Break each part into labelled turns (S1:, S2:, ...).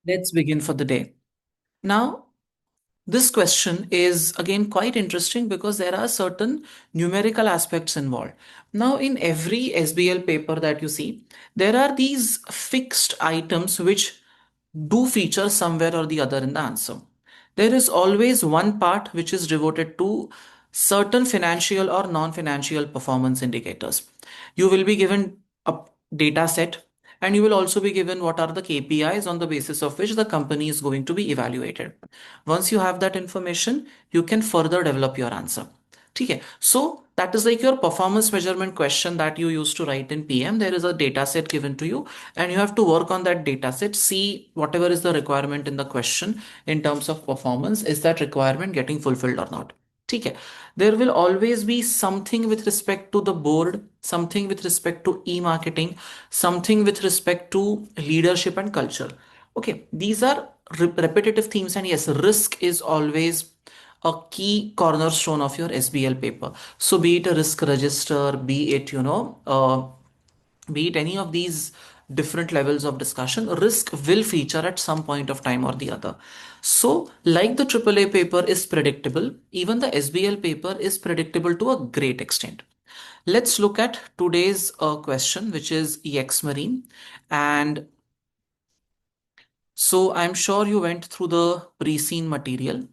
S1: Let's begin for the day. Now, this question is again quite interesting because there are certain numerical aspects involved. Now, in every SBL paper that you see, there are these fixed items which do feature somewhere or the other in the answer. There is always one part which is devoted to certain financial or non-financial performance indicators. You will be given a data set and you will also be given what are the KPIs on the basis of which the company is going to be evaluated. Once you have that information, you can further develop your answer. Okay, so that is like your performance measurement question that you used to write in PM. There is a data set given to you, and you have to work on that data set, see whatever is the requirement in the question in terms of performance, is that requirement getting fulfilled or not. Okay, there will always be something with respect to the board, something with respect to e-marketing, something with respect to leadership and culture. Okay, these are repetitive themes, and yes, risk is always a key cornerstone of your SBL paper. So be it a risk register, be it, be it any of these different levels of discussion, risk will feature at some point of time or the other. So, like the AAA paper is predictable, even the SBL paper is predictable to a great extent. Let's look at today's question, which is Yexmarine. And so I'm sure you went through the pre-scene material.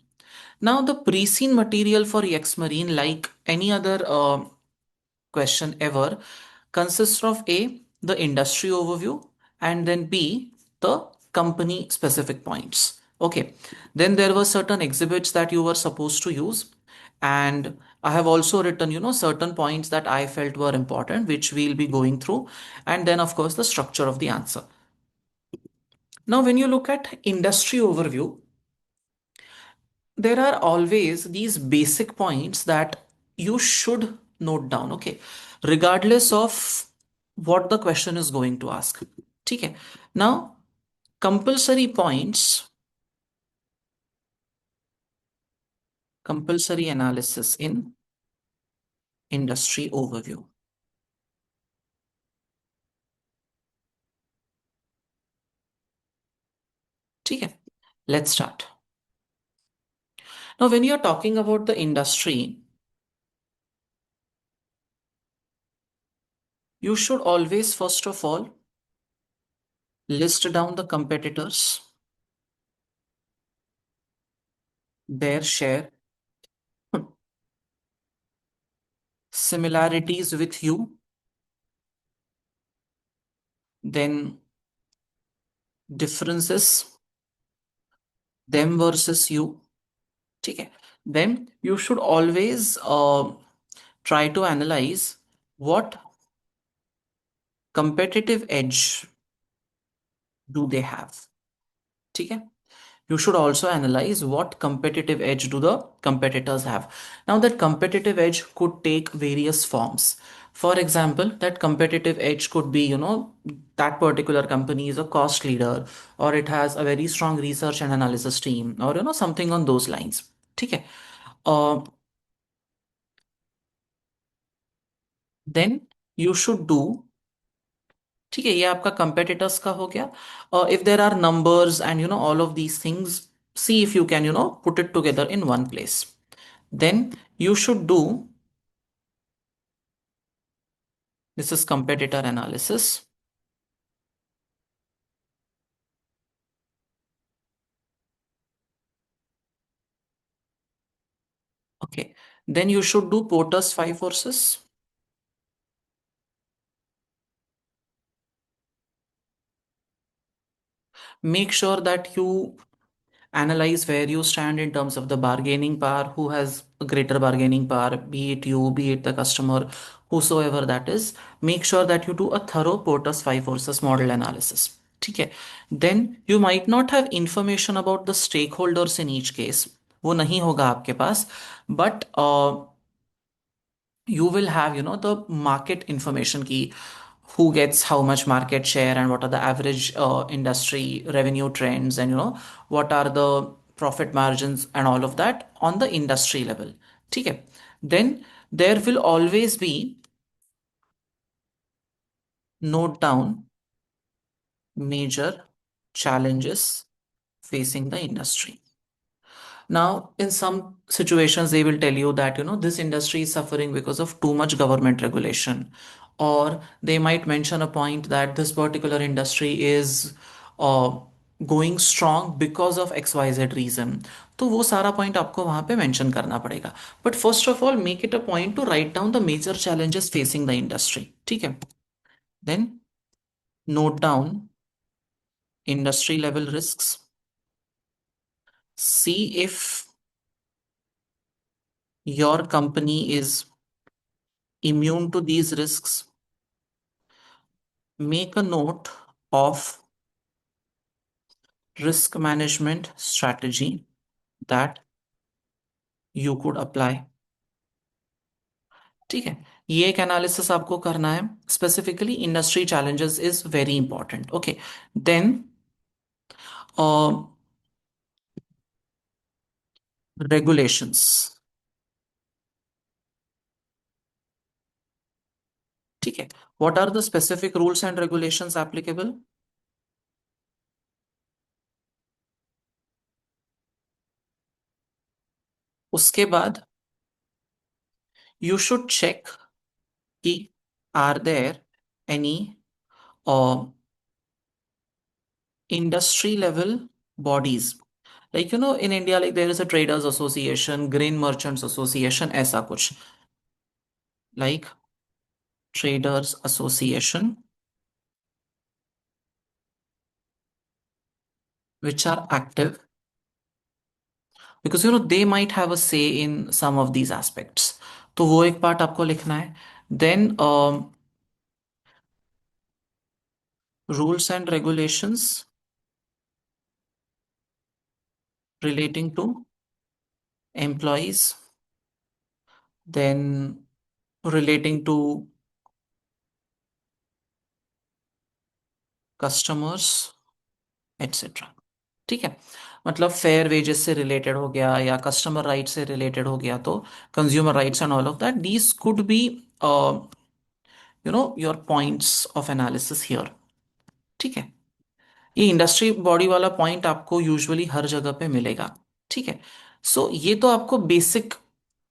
S1: Now, the pre-scene material for Yexmarine, like any other question ever, consists of A, the industry overview, and then B, the company specific points. Okay, then there were certain exhibits that you were supposed to use, and I have also written, certain points that I felt were important, which we'll be going through, and then, of course, the structure of the answer. Now, when you look at industry overview, there are always these basic points that you should note down, okay, regardless of what the question is going to ask. Okay. Now, compulsory points, compulsory analysis in industry overview. Okay. Let's start. Now, when you're talking about the industry, you should always, first of all, list down the competitors, their share, similarities with you, then differences, them versus you. Okay. Then you should always try to analyze what competitive edge do they have. Okay. You should also analyze what competitive edge do the competitors have. Now that competitive edge could take various forms. For example, that competitive edge could be, that particular company is a cost leader, or it has a very strong research and analysis team, or, something on those lines. Okay. Uh, then you should do, ठीक है, ये आपका competitors का हो गया. If there are numbers and all of these things, see if you can put it together in one place. Then you should do, this is competitor analysis. Okay. Then you should do Porter's five forces. Make sure that you analyze where you stand in terms of the bargaining power, who has a greater bargaining power, be it you, be it the customer, whosoever that is. Make sure that you do a thorough Porter's five forces model analysis. ठीक है. Then you might not have information about the stakeholders in each case. वो नहीं होगा आपके पास, but you will have the market information key, who gets how much market share and what are the average industry revenue trends, and what are the profit margins and all of that on the industry level. Okay. Then there will always be note down major challenges facing the industry. Now, in some situations, they will tell you that, this industry is suffering because of too much government regulation. Or they might mention a point that this particular industry is uh, going strong because of XYZ reason. तो वो सारा point आपको वहां पे mention करना पड़ेगा. But first of all make it a point to write down the major challenges facing the industry. ठीक है. Then note down industry level risks. See if your company is immune to these risks. Make a note of risk management strategy that you could apply. ठीक है. ये एक analysis आपको करना है. Specifically industry challenges is very important. Okay. Then regulations. ठीक है. What are the specific rules and regulations applicable? उसके बाद you should check कि are there any industry level bodies, like in India, like there is a traders association, grain merchants association, ऐसा कुछ, like traders association which are active, because they might have a say in some of these aspects. तो वो एक part आपको लिखना है. Then rules and regulations relating to employees, then relating to customers etcetera. ठीक है. मतलब फेयर वेजेस से रिलेटेड हो गया या कस्टमर राइट से रिलेटेड हो गया, तो consumer rights and all of that, these could be your points of analysis here. ठीक है. ये इंडस्ट्री बॉडी वाला पॉइंट आपको यूजुअली हर जगह पे मिलेगा. ठीक है. सो ये तो आपको बेसिक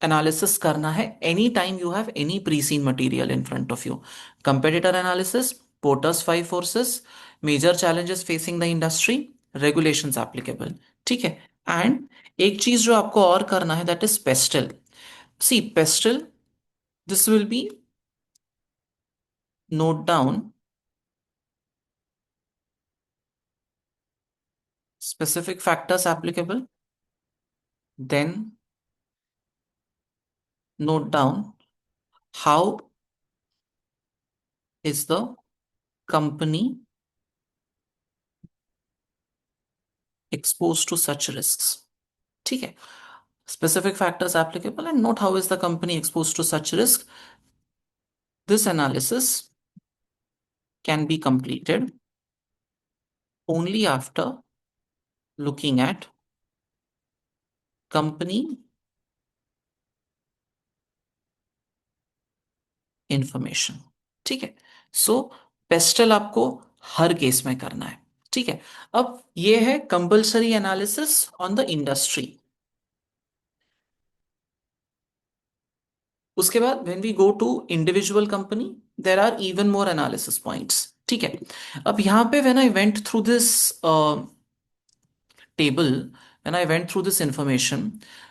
S1: एनालिसिस करना है any time you have any pre seen material in front of you. Competitor analysis, Porter's 5 forces, major challenges facing the industry, regulations applicable. ठीक है. एंड एक चीज जो आपको और करना है, that is PESTEL. See PESTEL, this will be note down specific factors applicable, then note down how is the company exposed to such risks. ठीक है. Specific factors applicable and note how is the company exposed to such risk. This analysis can be completed only after looking at company information. ठीक है. सो pastel आपको हर case में करना है. ठीक है. अब ये है compulsory analysis on the industry. उसके बाद when we go to individual company, there are even more analysis points. ठीक है. अब यहाँ पे when I went through this table, when I went through this information,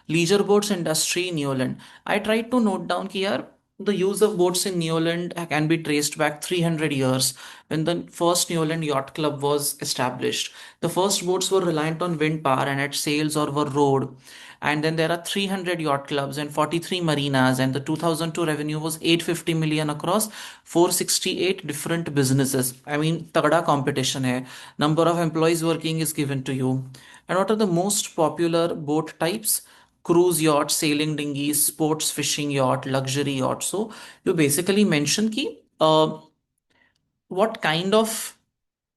S1: leisure boats industry, Neoland, I tried to note down कि यार the use of boats in Neoland can be traced back 300 years when the first Neoland Yacht Club was established. The first boats were reliant on wind power and had sails or were rowed. And then there are 300 yacht clubs and 43 marinas, and the 2002 revenue was 850 million across 468 different businesses. I mean, tagda competition hai. Number of employees working is given to you. And what are the most popular boat types? Cruise yacht, sailing dinghies, sports fishing yacht, luxury yacht. So you basically mention ki what kind of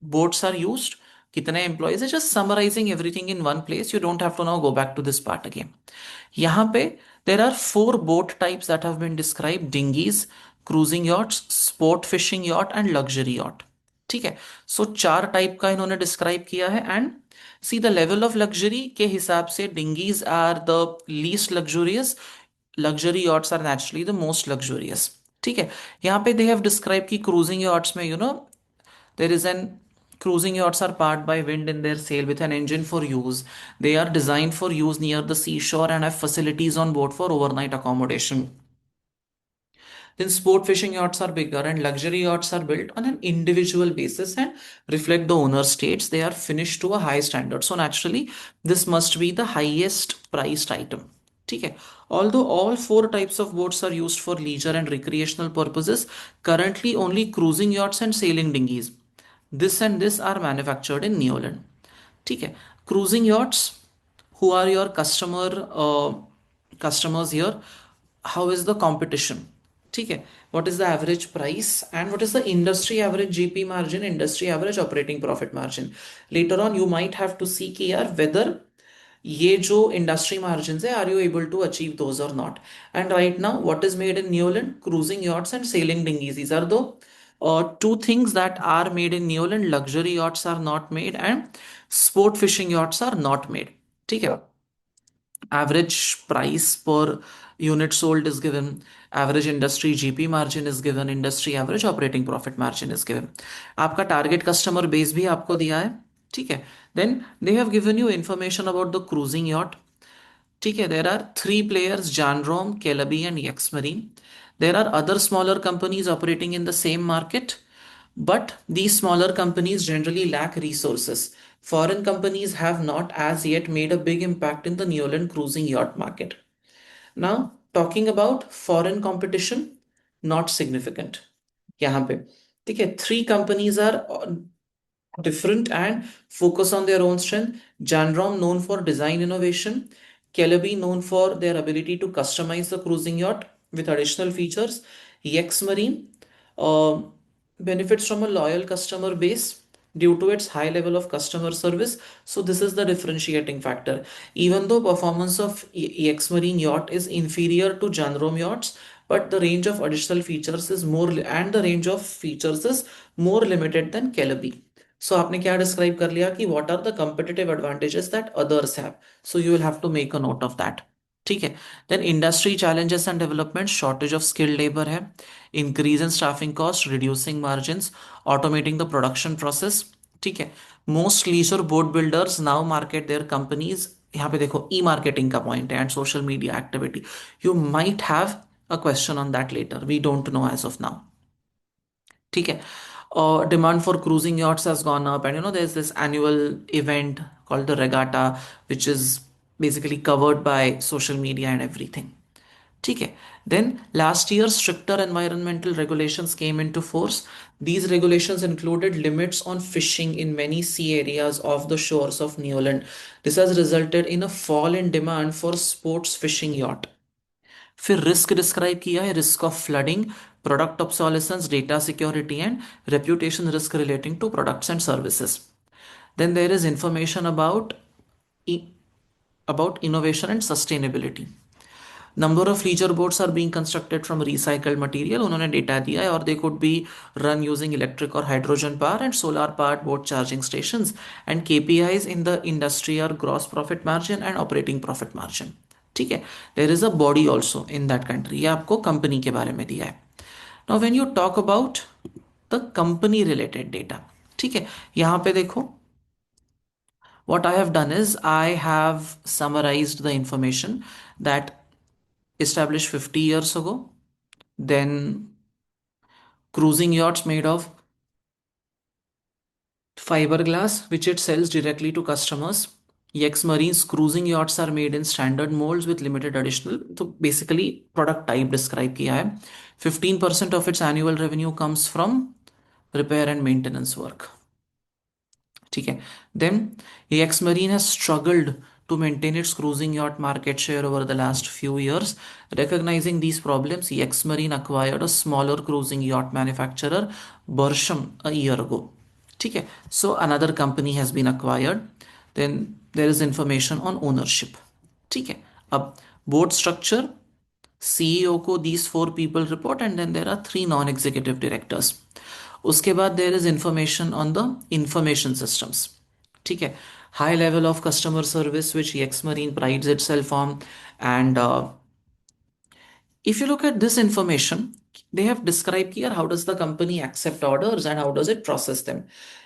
S1: boats are used, कितने employees है, just summarizing everything in one place. You don't have to now go back to this part again. यहाँ पे there are 4 boat types that have been described: dinghies, cruising yachts, sport fishing yacht and luxury yacht. ठीक है। सो चार type का इन्होंने describe किया है। And see the level of luxury के हिसाब से dinghies are the least luxurious, luxury yachts are naturally the most luxurious. ठीक है। यहाँ पे दे हैव डिस्क्राइब की क्रूजिंग यॉट्स में there is an cruising yachts are powered by wind in their sail with an engine for use. They are designed for use near the seashore and have facilities on board for overnight accommodation. Then sport fishing yachts are bigger and luxury yachts are built on an individual basis and reflect the owner states. They are finished to a high standard. So naturally, this must be the highest priced item. ठीक है। Although all four types of boats are used for leisure and recreational purposes, currently only cruising yachts and sailing dinghies, this and this are manufactured in Neoland. ठीक है। Cruising yachts, who are your customers here? How is the competition? ठीक है। What is the average price and what is the industry average GP margin, industry average operating profit margin? Later on you might have to see कि यार whether ये जो industry margin है, are you able to achieve those और not? And right now what is made in Newland? Cruising yachts and sailing dinghies, these are the two things that are made in Newland. Luxury yachts are not made and sport fishing yachts are not made. ठीक है। Average price per unit sold is given, average industry GP margin is given, industry average operating profit margin is given. आपका target customer base भी आपको दिया है। ठीक है। Then they have given you information about the cruising yacht. ठीक है। There are three players, Janrom, Kelby and Xmarine. There are other smaller companies operating in the same market, but these smaller companies generally lack resources. Foreign companies have not as yet made a big impact in the Newland cruising yacht market. Now, talking about foreign competition, not significant. यहाँ पे ठीक है, three companies are different and focus on their own strength. Janrom known for design innovation, Kellerby known for their ability to customize the cruising yacht with additional features. Yexmarine uh, benefits from a loyal customer base due to its high level of customer service. So this is the differentiating factor. Even though performance of Yexmarine yacht is inferior to Janrom yachts, but the range of additional features is more and the range of features is more limited than Kellerby. सो आपने क्या describe कर लिया कि what are the competitive advantages that others have, so you will have to make a note of that. ठीक है। Then industry challenges and development, shortage of skilled labour है, increase in staffing cost, reducing margin, automating the production process. ठीक है। Most leisure boat builders now market their companies, यहाँ पे देखो e marketing का point है, and social media activity, you might have a question on that letter, we don't know as of now. ठीक है। Demand for cruising yachts has gone up, and there's this annual event called the regatta, which is basically covered by social media and everything. ठीक है। Then last year stricter environmental regulations came into force. These regulations included limits on fishing in many sea areas off the shores of Newland. This has resulted in a fall in demand for sports fishing yacht. फिर risk describe किया है, risk of flooding, product obsolescence, data security and reputation risk relating to products and services. Then there is information about innovation and sustainability. Number of leisure boats are being constructed from recycled material, उन्होंने data दिया है, और they could be run using electric or hydrogen power and solar powered boat charging stations. And KPIs in the industry are gross profit margin and operating profit margin. ठीक है। There is a body also in that country, ये आपको company के बारे में दिया है। Now when you talk about the company related data, ठीक है, यहां पे देखो, what I have done is I have summarized the information that established 50 years ago, then cruising yachts made of fiberglass, which it sells directly to customers. Yexmarine's cruising yachts are made in standard molds with limited additional. So basically product type describe किया है. 15% of its annual revenue comes from repair and maintenance work. ठीक है। Then Yexmarine has struggled to maintain its cruising yacht market share over the last few years. Recognizing these problems, Yexmarine acquired a smaller cruising yacht manufacturer, Bersham, a year ago. ठीक है। So another company has been acquired. Then there is information on ownership. ठीक है। अब board structure, CEO को these four people report, and then there are three non-executive directors. उसके बाद there is information on the information systems, ठीक है, high level of customer service which Yexmarine prides itself on. And if you look at this information, they have described here how does the company accept orders and how does it process them.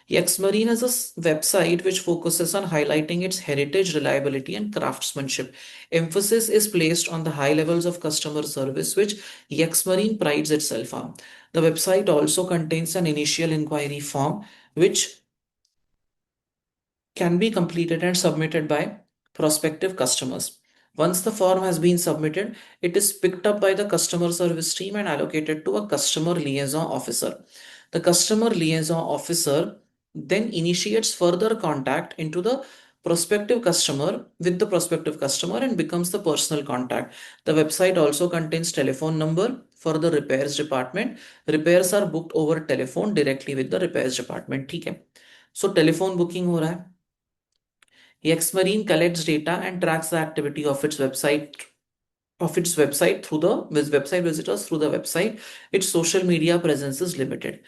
S1: Yexmarine is a website which focuses on highlighting its heritage, reliability, and craftsmanship. Emphasis is placed on the high levels of customer service which Yexmarine prides itself on. The website also contains an initial inquiry form which can be completed and submitted by prospective customers. Once the form has been submitted, it is picked up by the customer service team and allocated to a customer liaison officer. The customer liaison officer then initiates further contact into the prospective customer with the prospective customer and becomes the personal contact. The website also contains telephone number for the repairs department. Repairs are booked over telephone directly with the repairs department. ठीक है, so telephone booking हो रहा है. Yexmarine collects data and tracks the activity of its website through the with website visitors through the website. Its social media presence is limited.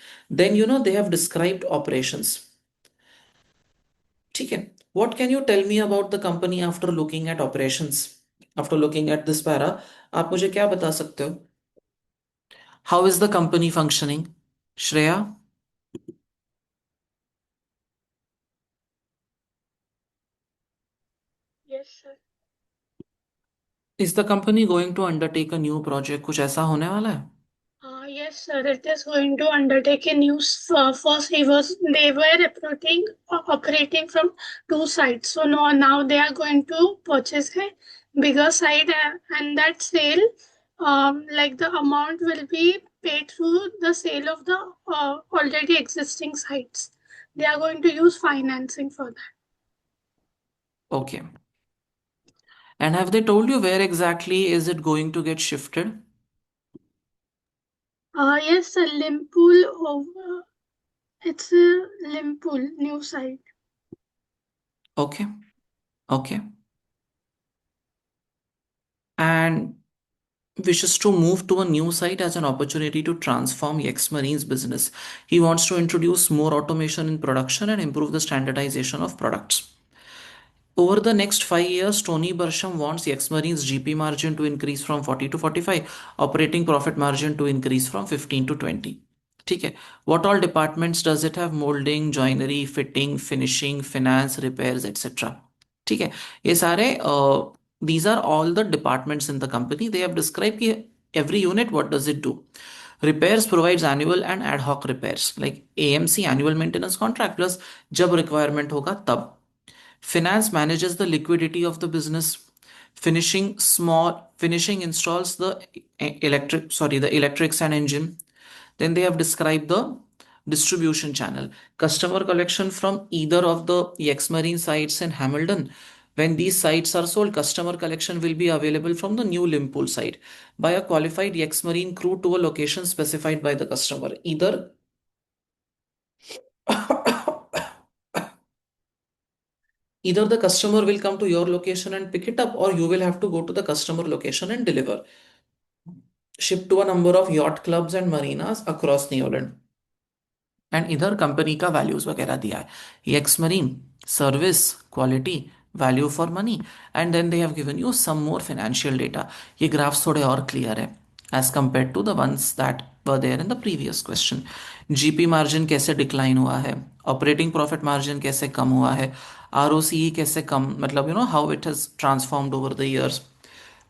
S1: Then they have described operations. ठीक है. What can you tell me about the company after looking at operations? After looking at this para, आप मुझे क्या बता सकते हो? How is the company functioning? Shreya,
S2: Yes, sir.
S1: is the company going to undertake a new project? कुछ ऐसा होने वाला है?
S2: Yes, sir. It is going to undertake a new. First, they were operating from two sites. So now they are going to purchase a bigger site, and that sale, like the amount will be paid through the sale of the already existing sites. They are going to use financing for that.
S1: Okay. And have they told you where exactly is it going to get shifted?
S2: Yes, sir. Limpool over. It's a Limpool new site.
S1: Okay. Okay. And wishes to move to a new site as an opportunity to transform Yexmarine's business. He wants to introduce more automation in production and improve the standardization of products. Over the next 5 years, Tony Bersham wants Yexmarine's GP margin to increase from 40 to 45, operating profit margin to increase from 15 to 20. ठीक है. What all departments does it have? Molding, joinery, fitting, finishing, finance, repairs, etc. ठीक है. ये सारे these are all the departments in the company. They have described कि every unit what does it do. Repairs provides annual and ad hoc repairs like AMC annual maintenance contract plus जब requirement होगा तब. Finance manages the liquidity of the business. Finishing installs the electrics and engine. Then they have described the distribution channel. Customer collection from either of the Yexmarine sites in Hamilton. When these sites are sold, customer collection will be available from the new Limpole site by a qualified Yexmarine crew to a location specified by the customer. Either the customer will come to your location and pick it up, or you will have to go to the customer location and deliver. Ship to a number of yacht clubs and marinas across New Zealand. And इधर company का values वगैरह दिया है. ये Xmarine service quality value for money and then they have given you some more financial data. ये graphs थोड़े और clear है as compare to the ones that were there in the previous question. GP margin कैसे decline हुआ है, operating profit margin कैसे कम हुआ है, आरओसीई कैसे कम, मतलब how it has transformed over the years,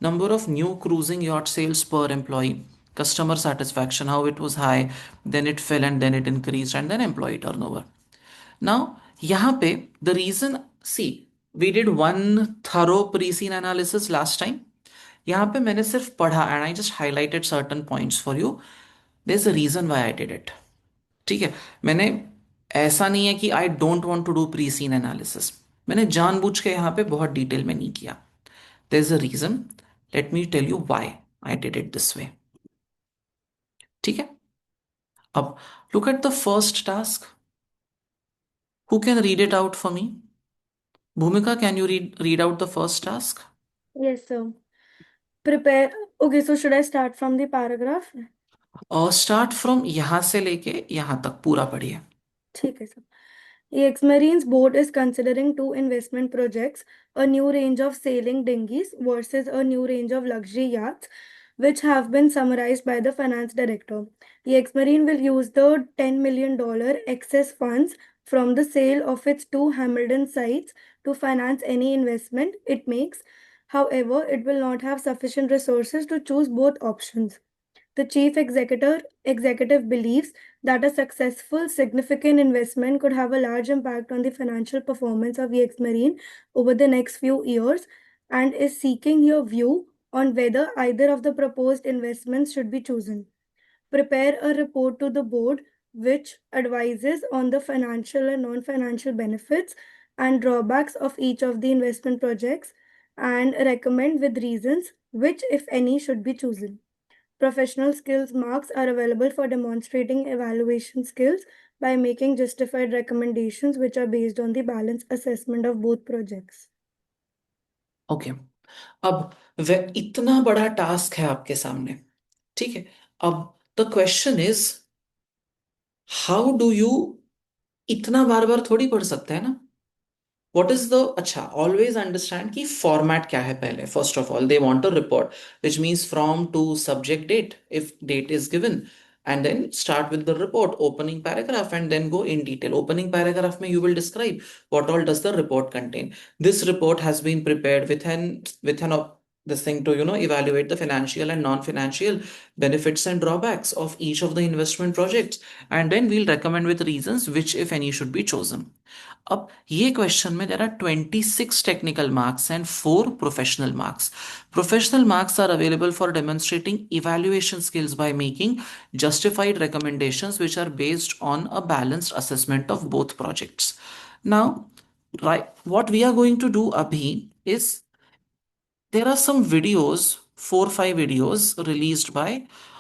S1: number of new cruising yacht sales per employee, customer satisfaction, how it was high, then it fell and then it increased, and then employee turnover. Now, यहाँ पे the reason, see, we did one thorough pre-scene analysis last time. यहाँ पे मैंने सिर्फ पढ़ा and I just highlighted certain points for you. There's a reason why I did it. ठीक है. मैंने ऐसा नहीं है कि I don't want to do pre seen analysis. मैंने जानबूझ के यहाँ पे बहुत डिटेल में नहीं किया. There is a reason. Let me tell you why I did it this way. ठीक है. अब look at the first task. Who can read it out for me? Bhumika, can you read out the first task?
S3: Yes, sir. Prepare. Okay, so should I start from the paragraph?
S1: और start from यहाँ से लेके यहाँ तक पूरा पढ़िए।
S3: ठीक है sir. Yexmarine's board is considering two investment projects, a new range of sailing dinghies versus a new range of luxury yachts, which have been summarized by the finance director. Yexmarine will use the $10 million excess funds from the sale of its two Hamilton sites to finance any investment it makes. However, it will not have sufficient resources to choose both options. The executive believes that a successful, significant investment could have a large impact on the financial performance of Yexmarine over the next few years and is seeking your view on whether either of the proposed investments should be chosen. Prepare a report to the board which advises on the financial and non financial benefits and drawbacks of each of the investment projects and recommend with reasons which, if any, should be chosen. Professional skills marks are available for demonstrating evaluation skills by making justified recommendations which are based on the balanced assessment of both projects.
S1: Okay, अब वह इतना बड़ा task है आपके सामने, ठीक है। अब the question is, how do you, इतना बार बार थोड़ी पढ़ सकते हैं ना। व्हाट इज द, अच्छा, ऑलवेज अंडरस्टैंड कि फॉर्मेट क्या है। पहले first of all they want a report which means from to subject date if date is given, and then start with the report opening paragraph and then go in detail. Opening paragraph mein you will describe what all does the report contain. This report has been prepared with an this thing to evaluate the financial and non-financial benefits and drawbacks of each of the investment projects, and then we'll recommend with reasons which if any should be chosen. अब ये question में there are 26 technical marks and 4 professional marks. Professional marks are available for demonstrating evaluation skills by making justified recommendations which are based on a balanced assessment of both projects. Now, right, what we are going to do abhi is, there are some videos, 4 5 videos released by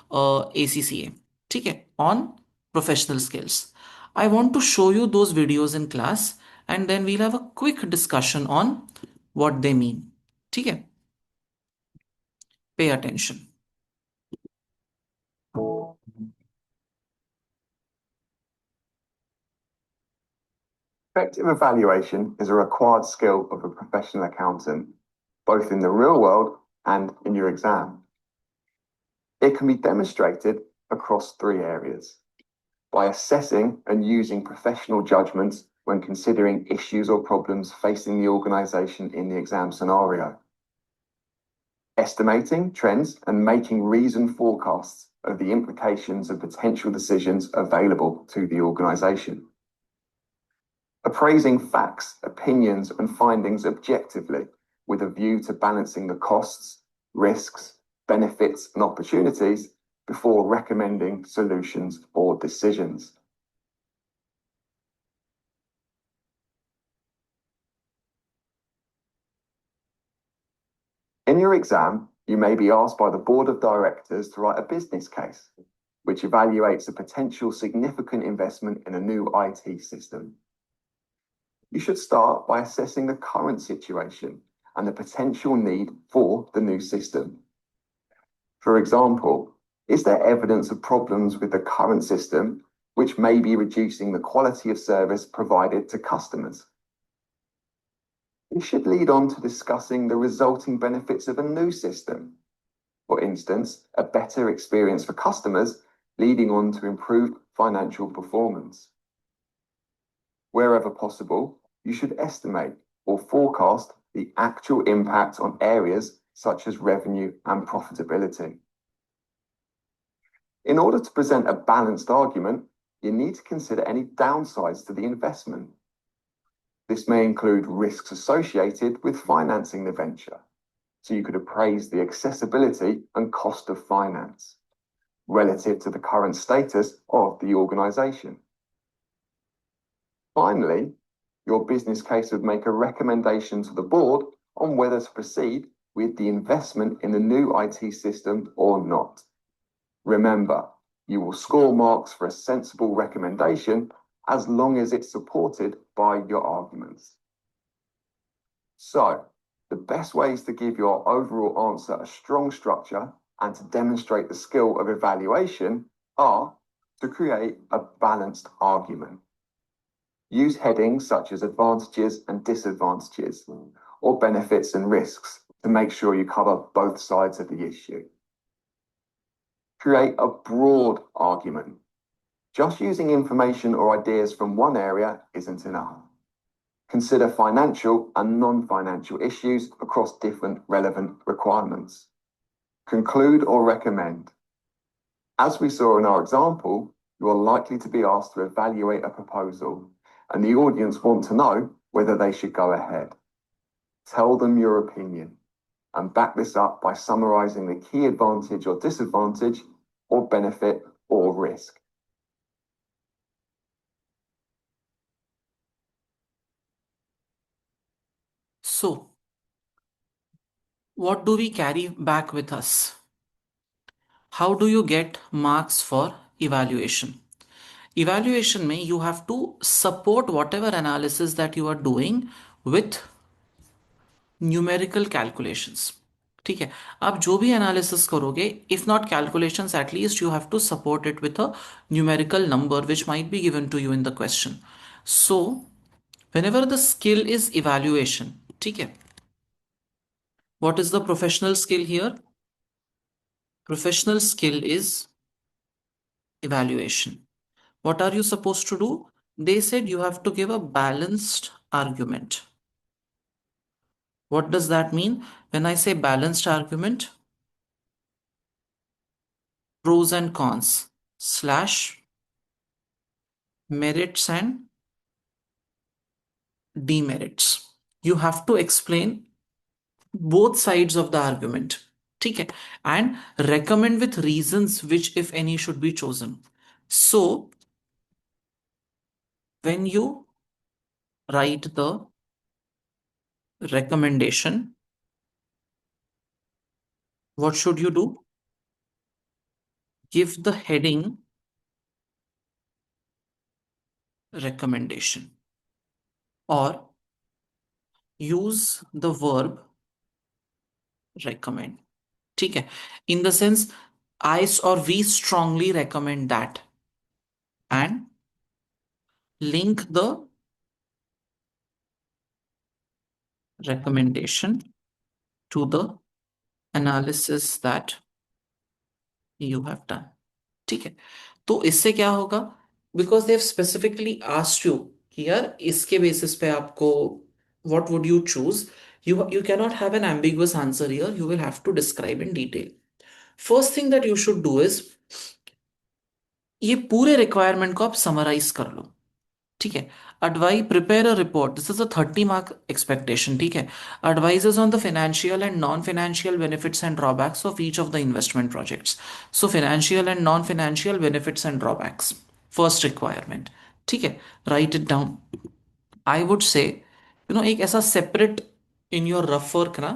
S1: ACCA, ठीक है, on professional skills. I want to show you those videos in class and then we'll have a quick discussion on what they mean. ठीक है, pay attention.
S4: Effective evaluation is a required skill of a professional accountant, both in the real world and in your exam. It can be demonstrated across 3 areas: by assessing and using professional judgments when considering issues or problems facing the organization in the exam scenario, estimating trends and making reasoned forecasts of the implications of potential decisions available to the organization, appraising facts, opinions, and findings objectively with a view to balancing the costs, risks, benefits, and opportunities before recommending solutions or decisions. In your exam, you may be asked by the board of directors to write a business case, which evaluates a potential significant investment in a new IT system. You should start by assessing the current situation and the potential need for the new system. For example, is there evidence of problems with the current system which may be reducing the quality of service provided to customers? This should lead on to discussing the resulting benefits of a new system. For instance, a better experience for customers, leading on to improved financial performance. Wherever possible, you should estimate or forecast the actual impact on areas such as revenue and profitability. In order to present a balanced argument, you need to consider any downsides to the investment. This may include risks associated with financing the venture, so you could appraise the accessibility and cost of finance relative to the current status of the organization. Finally, your business case would make a recommendation to the board on whether to proceed with the investment in the new IT system or not. Remember, you will score marks for a sensible recommendation as long as it's supported by your arguments. So, the best way is to give your overall answer a strong structure and to demonstrate the skill of evaluation are to create a balanced argument. Use headings such as advantages and disadvantages or benefits and risks to make sure you cover both sides of the issue. Create a broad argument. Just using information or ideas from one area isn't enough. Consider financial and non-financial issues across different relevant requirements. Conclude or recommend. As we saw in our example, you are likely to be asked to evaluate a proposal, and the audience want to know whether they should go ahead. Tell them your opinion, and back this up by summarizing the key advantage or disadvantage, or benefit or risk.
S1: So, what do we carry back with us? How do you get marks for evaluation? Evaluation में you have to support whatever analysis that you are doing with numerical calculations. ठीक है, आप जो भी analysis करोगे, if not calculations, at least you have to support it with a numerical number which might be given to you in the question. So whenever the skill is evaluation, ठीक है, what is the professional skill here? Professional skill is evaluation. What are you supposed to do? They said you have to give a balanced argument. What does that mean? When I say balanced argument, pros and cons slash merits and demerits. You have to explain both sides of the argument. ठीक है, and recommend with reasons which, if any, should be chosen. So when you write the recommendation, what should you do? Give the heading recommendation or use the verb recommend. ठीक है, in the sense I or we strongly recommend that, and link the recommendation to the analysis that you have done. ठीक है, तो इससे क्या होगा? Because they have specifically asked you कि यार इसके बेसिस पे आपको what would you choose? You cannot have an ambiguous answer here. You will have to describe in detail. First thing that you should do is ये पूरे requirement को आप summarise कर लो. ठीक है, advise prepare a report. This is a 30 mark expectation. ठीक है, advises on the financial and non-financial benefits and drawbacks of each of the investment projects. So financial and non-financial benefits and drawbacks, first requirement. ठीक है, write it down. I would say, एक ऐसा separate in your rough work ना,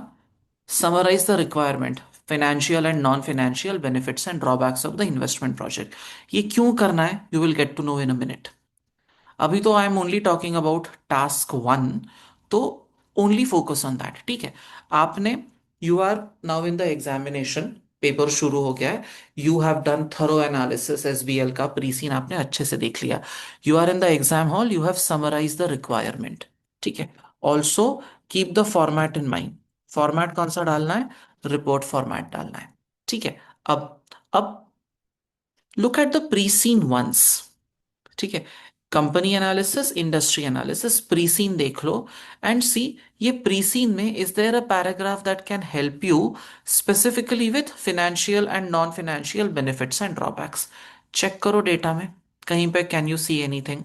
S1: summarize the requirement, financial and non-financial benefits and drawbacks of the investment project. ये क्यों करना है? You will get to know in a minute. अभी तो I am only talking about task 1, तो only focus on that. ठीक है, आपने you are now in the examination, paper शुरू हो गया है, you have done thorough analysis, SBL का प्रीसीन आपने अच्छे से देख लिया, you are in the exam hall, you have summarise the requirement. ठीक है, also keep the format in mind. Format कौन सा डालना है? रिपोर्ट फॉर्मेट डालना है. ठीक है, अब look at the pre seen once. ठीक है, company analysis, industry analysis, pre seen देख लो एंड सी ये प्रीसीन में is there a paragraph that can help you specifically with financial and non financial benefits and drawbacks. Check करो data में कहीं पे, कैन यू सी एनीथिंग?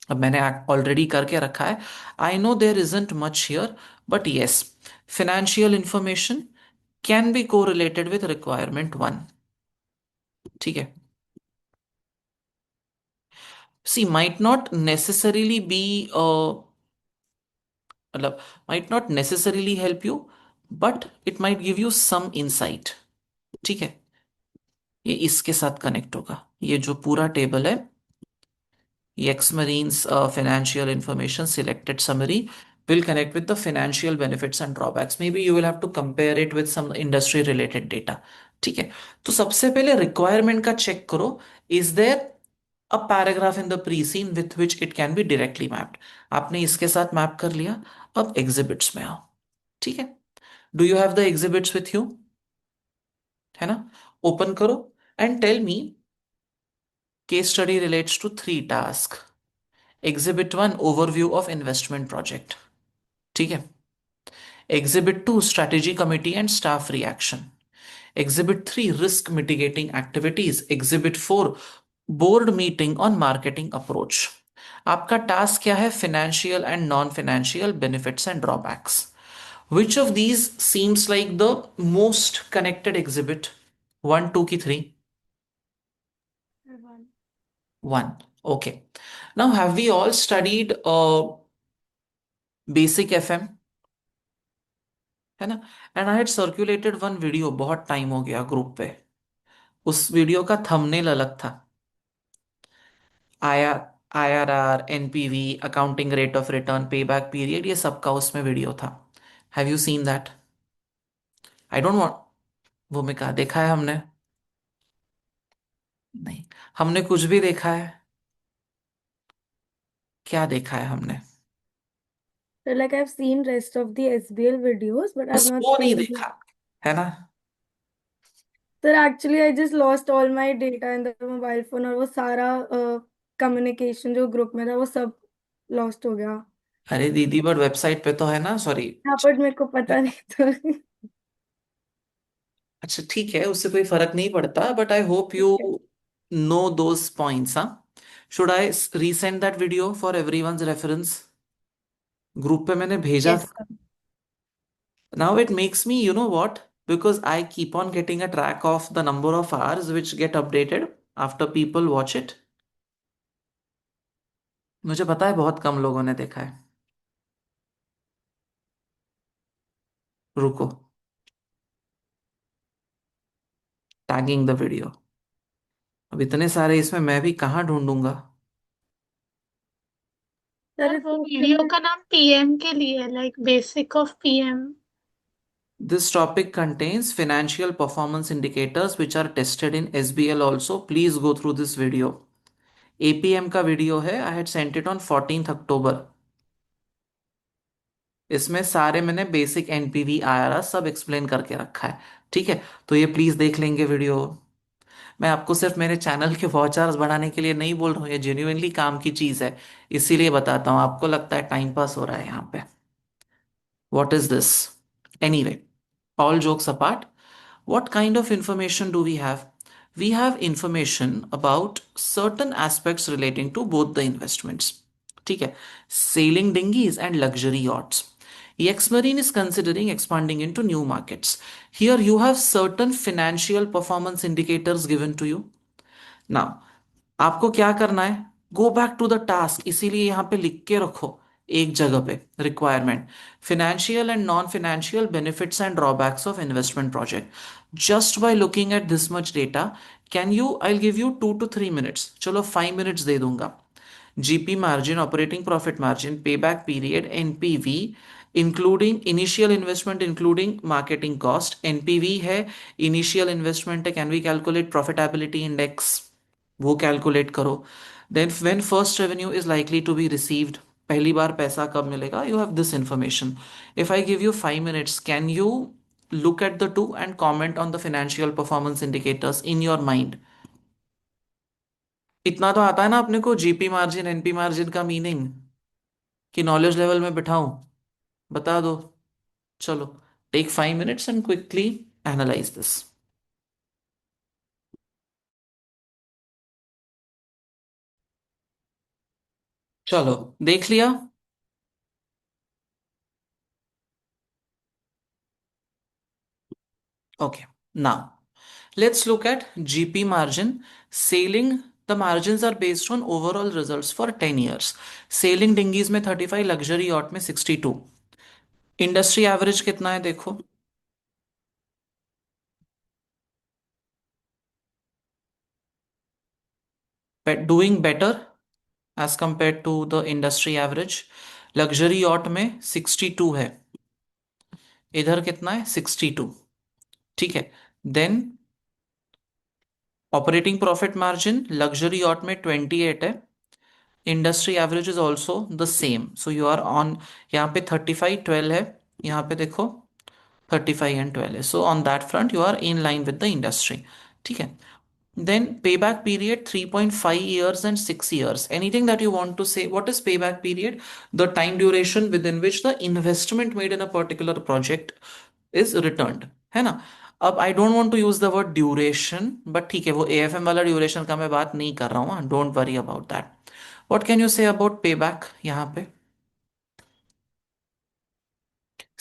S1: अब मैंने ऑलरेडी करके रखा है. I know there isn't much here, but yes, financial information can be correlated with requirement 1. ठीक है, see, might not necessarily be मतलब might not necessarily help you, but it might give you some insight. ठीक है, ये इसके साथ connect होगा. ये जो पूरा टेबल है, Yexmarine's financial information selected summary will connect with the financial benefits and drawbacks. Maybe you will have to compare it with some industry related data. ठीक है, तो सबसे पहले रिक्वायरमेंट का चेक करो, is there a paragraph in the pre seen with which it can be directly mapped. आपने इसके साथ मैप कर लिया, अब एग्जिबिट्स में आओ। ठीक है, do you have the exhibits with you? है ना? ओपन करो and tell me, case study relates to 3 task. Exhibit 1, overview of investment project. ठीक है। Exhibit 2, strategy committee and staff reaction. Exhibit 3, risk mitigating activities. Exhibit 4, board meeting on marketing approach. आपका task क्या है? Financial and non financial benefits and drawbacks. Which of these seems like the most connected exhibit? One, to की three?
S2: One.
S1: One. Okay. Now, have we all studied basic FM? है ना? And I had circulated one video, बहुत time हो गया group पे। उस video का thumbnail अलग था। IR, IRR, NPV, accounting rate of return, पे बैक पीरियड, ये सबका उसमें वीडियो था। Have you seen that? I don't want, भूमिका देखा है हमने? नहीं। हमने कुछ भी देखा है? क्या देखा है हमने?
S3: So like I've seen rest of the SBL videos, but I've
S1: बस
S3: not
S1: वो नहीं
S3: seen the.
S1: देखा, है ना?
S3: Sir, actually I just lost all my data in the mobile phone और वो सारा communication जो ग्रुप में था वो सब lost हो गया।
S1: अरे दीदी, बट वेबसाइट पे तो है ना, सॉरी।
S3: यहाँ पर मेरे को पता नहीं था।
S1: अच्छा ठीक है, उससे कोई फर्क नहीं पड़ता, बट आई होप यू
S3: ठीक है।
S1: Know those points. हाँ, should I resend that video for everyone's reference? Group पे मैंने भेजा
S3: Yes,
S1: था।
S3: sir.
S1: Now it makes me, you know what, because I keep on getting a track of the number of hours which get updated after people watch it. मुझे पता है बहुत कम लोगों ने देखा है। रुको, टैगिंग द वीडियो। अब इतने सारे इसमें मैं भी कहाँ ढूंढूंगा?
S3: सर
S2: सर वो
S3: इसमें
S2: वीडियो
S3: actually
S2: का नाम पीएम के लिए है, like basic of PM.
S1: This topic contains financial performance indicators which are tested in SBL also. Please go through this video. APM का वीडियो है, I had sent it on 14th अक्टूबर। इसमें सारे मैंने बेसिक एनपीवी आईआरआर सब explain करके रखा है। ठीक है, तो ये प्लीज देख लेंगे वीडियो। मैं आपको सिर्फ मेरे चैनल के वॉच आवर्स बढ़ाने के लिए नहीं बोल रहा हूँ, ये जेन्युइनली काम की चीज है, इसीलिए बताता हूँ। आपको लगता है टाइम पास हो रहा है यहाँ पे? What is this? Anyway, all jokes apart, what kind of information do we have? We have information about certain aspects relating to both the investments. ठीक है, sailing dinghies and luxury yachts. Yexmarine is considering expanding into new markets. Here you have certain financial performance indicators given to you. Now, आपको क्या करना है? Go back to the task, इसीलिए यहां पे लिख के रखो एक जगह पे requirement, financial and non financial benefits and drawbacks of investment project. Just by looking at this much data, can you, I give you 2 to 3 minutes, चलो 5 minutes दे दूंगा। GP margin, operating profit margin, pay back period, NPV, including initial investment including marketing cost. NPV है, initial investment है, can we calculate profitability index, वो calculate करो। Then when first revenue is likely to be received, पहली बार पैसा कब मिलेगा, you have this information. If I give you 5 minutes, can you look at the two and comment on the financial performance indicators in your mind? इतना तो आता है ना अपने को, जीपी मार्जिन, एनपी मार्जिन का मीनिंग, कि नॉलेज लेवल में बिठाऊं? बता दो। चलो, take 5 minutes and quickly analyse this. चलो, देख लिया? Okay, now let's look at GP margin. Sailing, the margins are based on overall results for 10 years. Sailing dinghies में 35, luxury yacht में 62। इंडस्ट्री एवरेज कितना है देखो? Doing better as compare to the industry average. Luxury yacht में 62 है, इधर कितना है? 62। ठीक है, then operating profit margin luxury yacht में 28 है, industry average is also the same, so you are on, यहाँ पे 35 12 है, यहाँ पे देखो 35 एंड 12 है, so on that front you are in line with the industry. ठीक है, then payback period 3.5 years and 6 years. Anything that you want to say? What is payback period? The time duration within which the investment made in a particular project is returned, है ना। अब I don't want to use the word duration, but ठीक है, वो AFM वाला duration का मैं बात नहीं कर रहा हूँ, don't worry about that. What can you say about पे बैक? यहाँ पे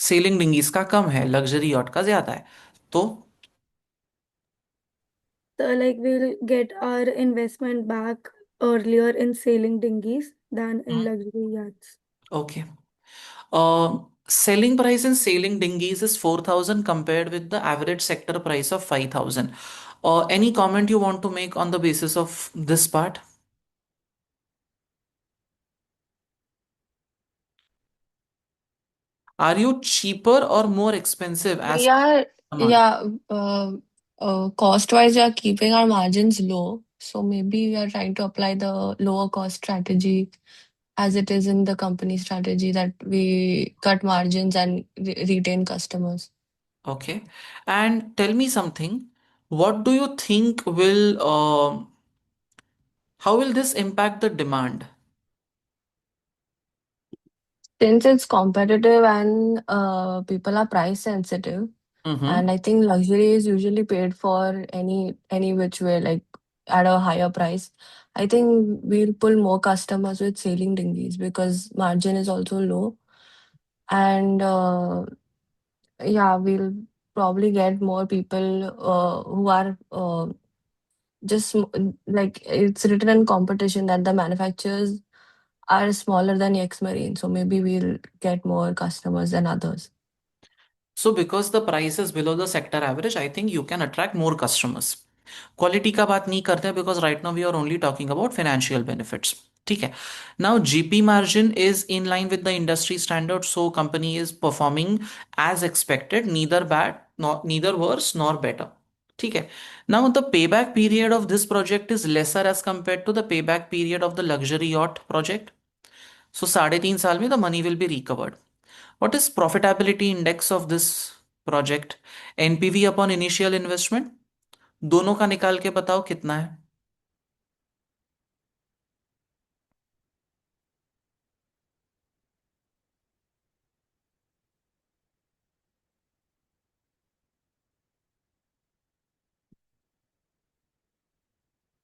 S1: सेलिंग डिंगीज का कम है, लग्जरी यॉट का ज्यादा है, तो
S3: So, like, we'll get our investment back earlier in sailing dinghies than in luxury yachts.
S1: Okay. Selling price in sailing dinghies is 4,000 compared with the average sector price of 5,000. Any comment you want to make on the basis of this part? Are you cheaper or more expensive
S5: We
S1: as
S5: are,
S1: the market?
S5: yeah, cost-wise, we are keeping our margins low. So maybe we are trying to apply the lower cost strategy as it is in the company strategy that we cut margins and retain customers.
S1: Okay. And tell me something. What do you think will, how will this impact the demand?
S5: Since it's competitive and people are price sensitive,
S1: Mm-hmm.
S5: and I think luxury is usually paid for any which way, like at a higher price. I think we'll pull more customers with sailing dinghies because margin is also low. And yeah, we'll probably get more people who are just like it's written in competition that the manufacturers are smaller than Yexmarine. So maybe we'll get more customers than others.
S1: So because the price is below the sector average, I think you can attract more customers. Quality का बात नहीं करते because right now we are only talking about financial benefits. ठीक है, now GP margin is in line with the industry standard, so company is performing as expected, neither bad neither worse nor better. ठीक है, now the pay back period of this project is lesser as compare to the pay back period of the luxury yacht project, so 3.5 साल में the money will be recovered. What is profitability index of this project? NPV upon initial investment, दोनों का निकाल के बताओ कितना है।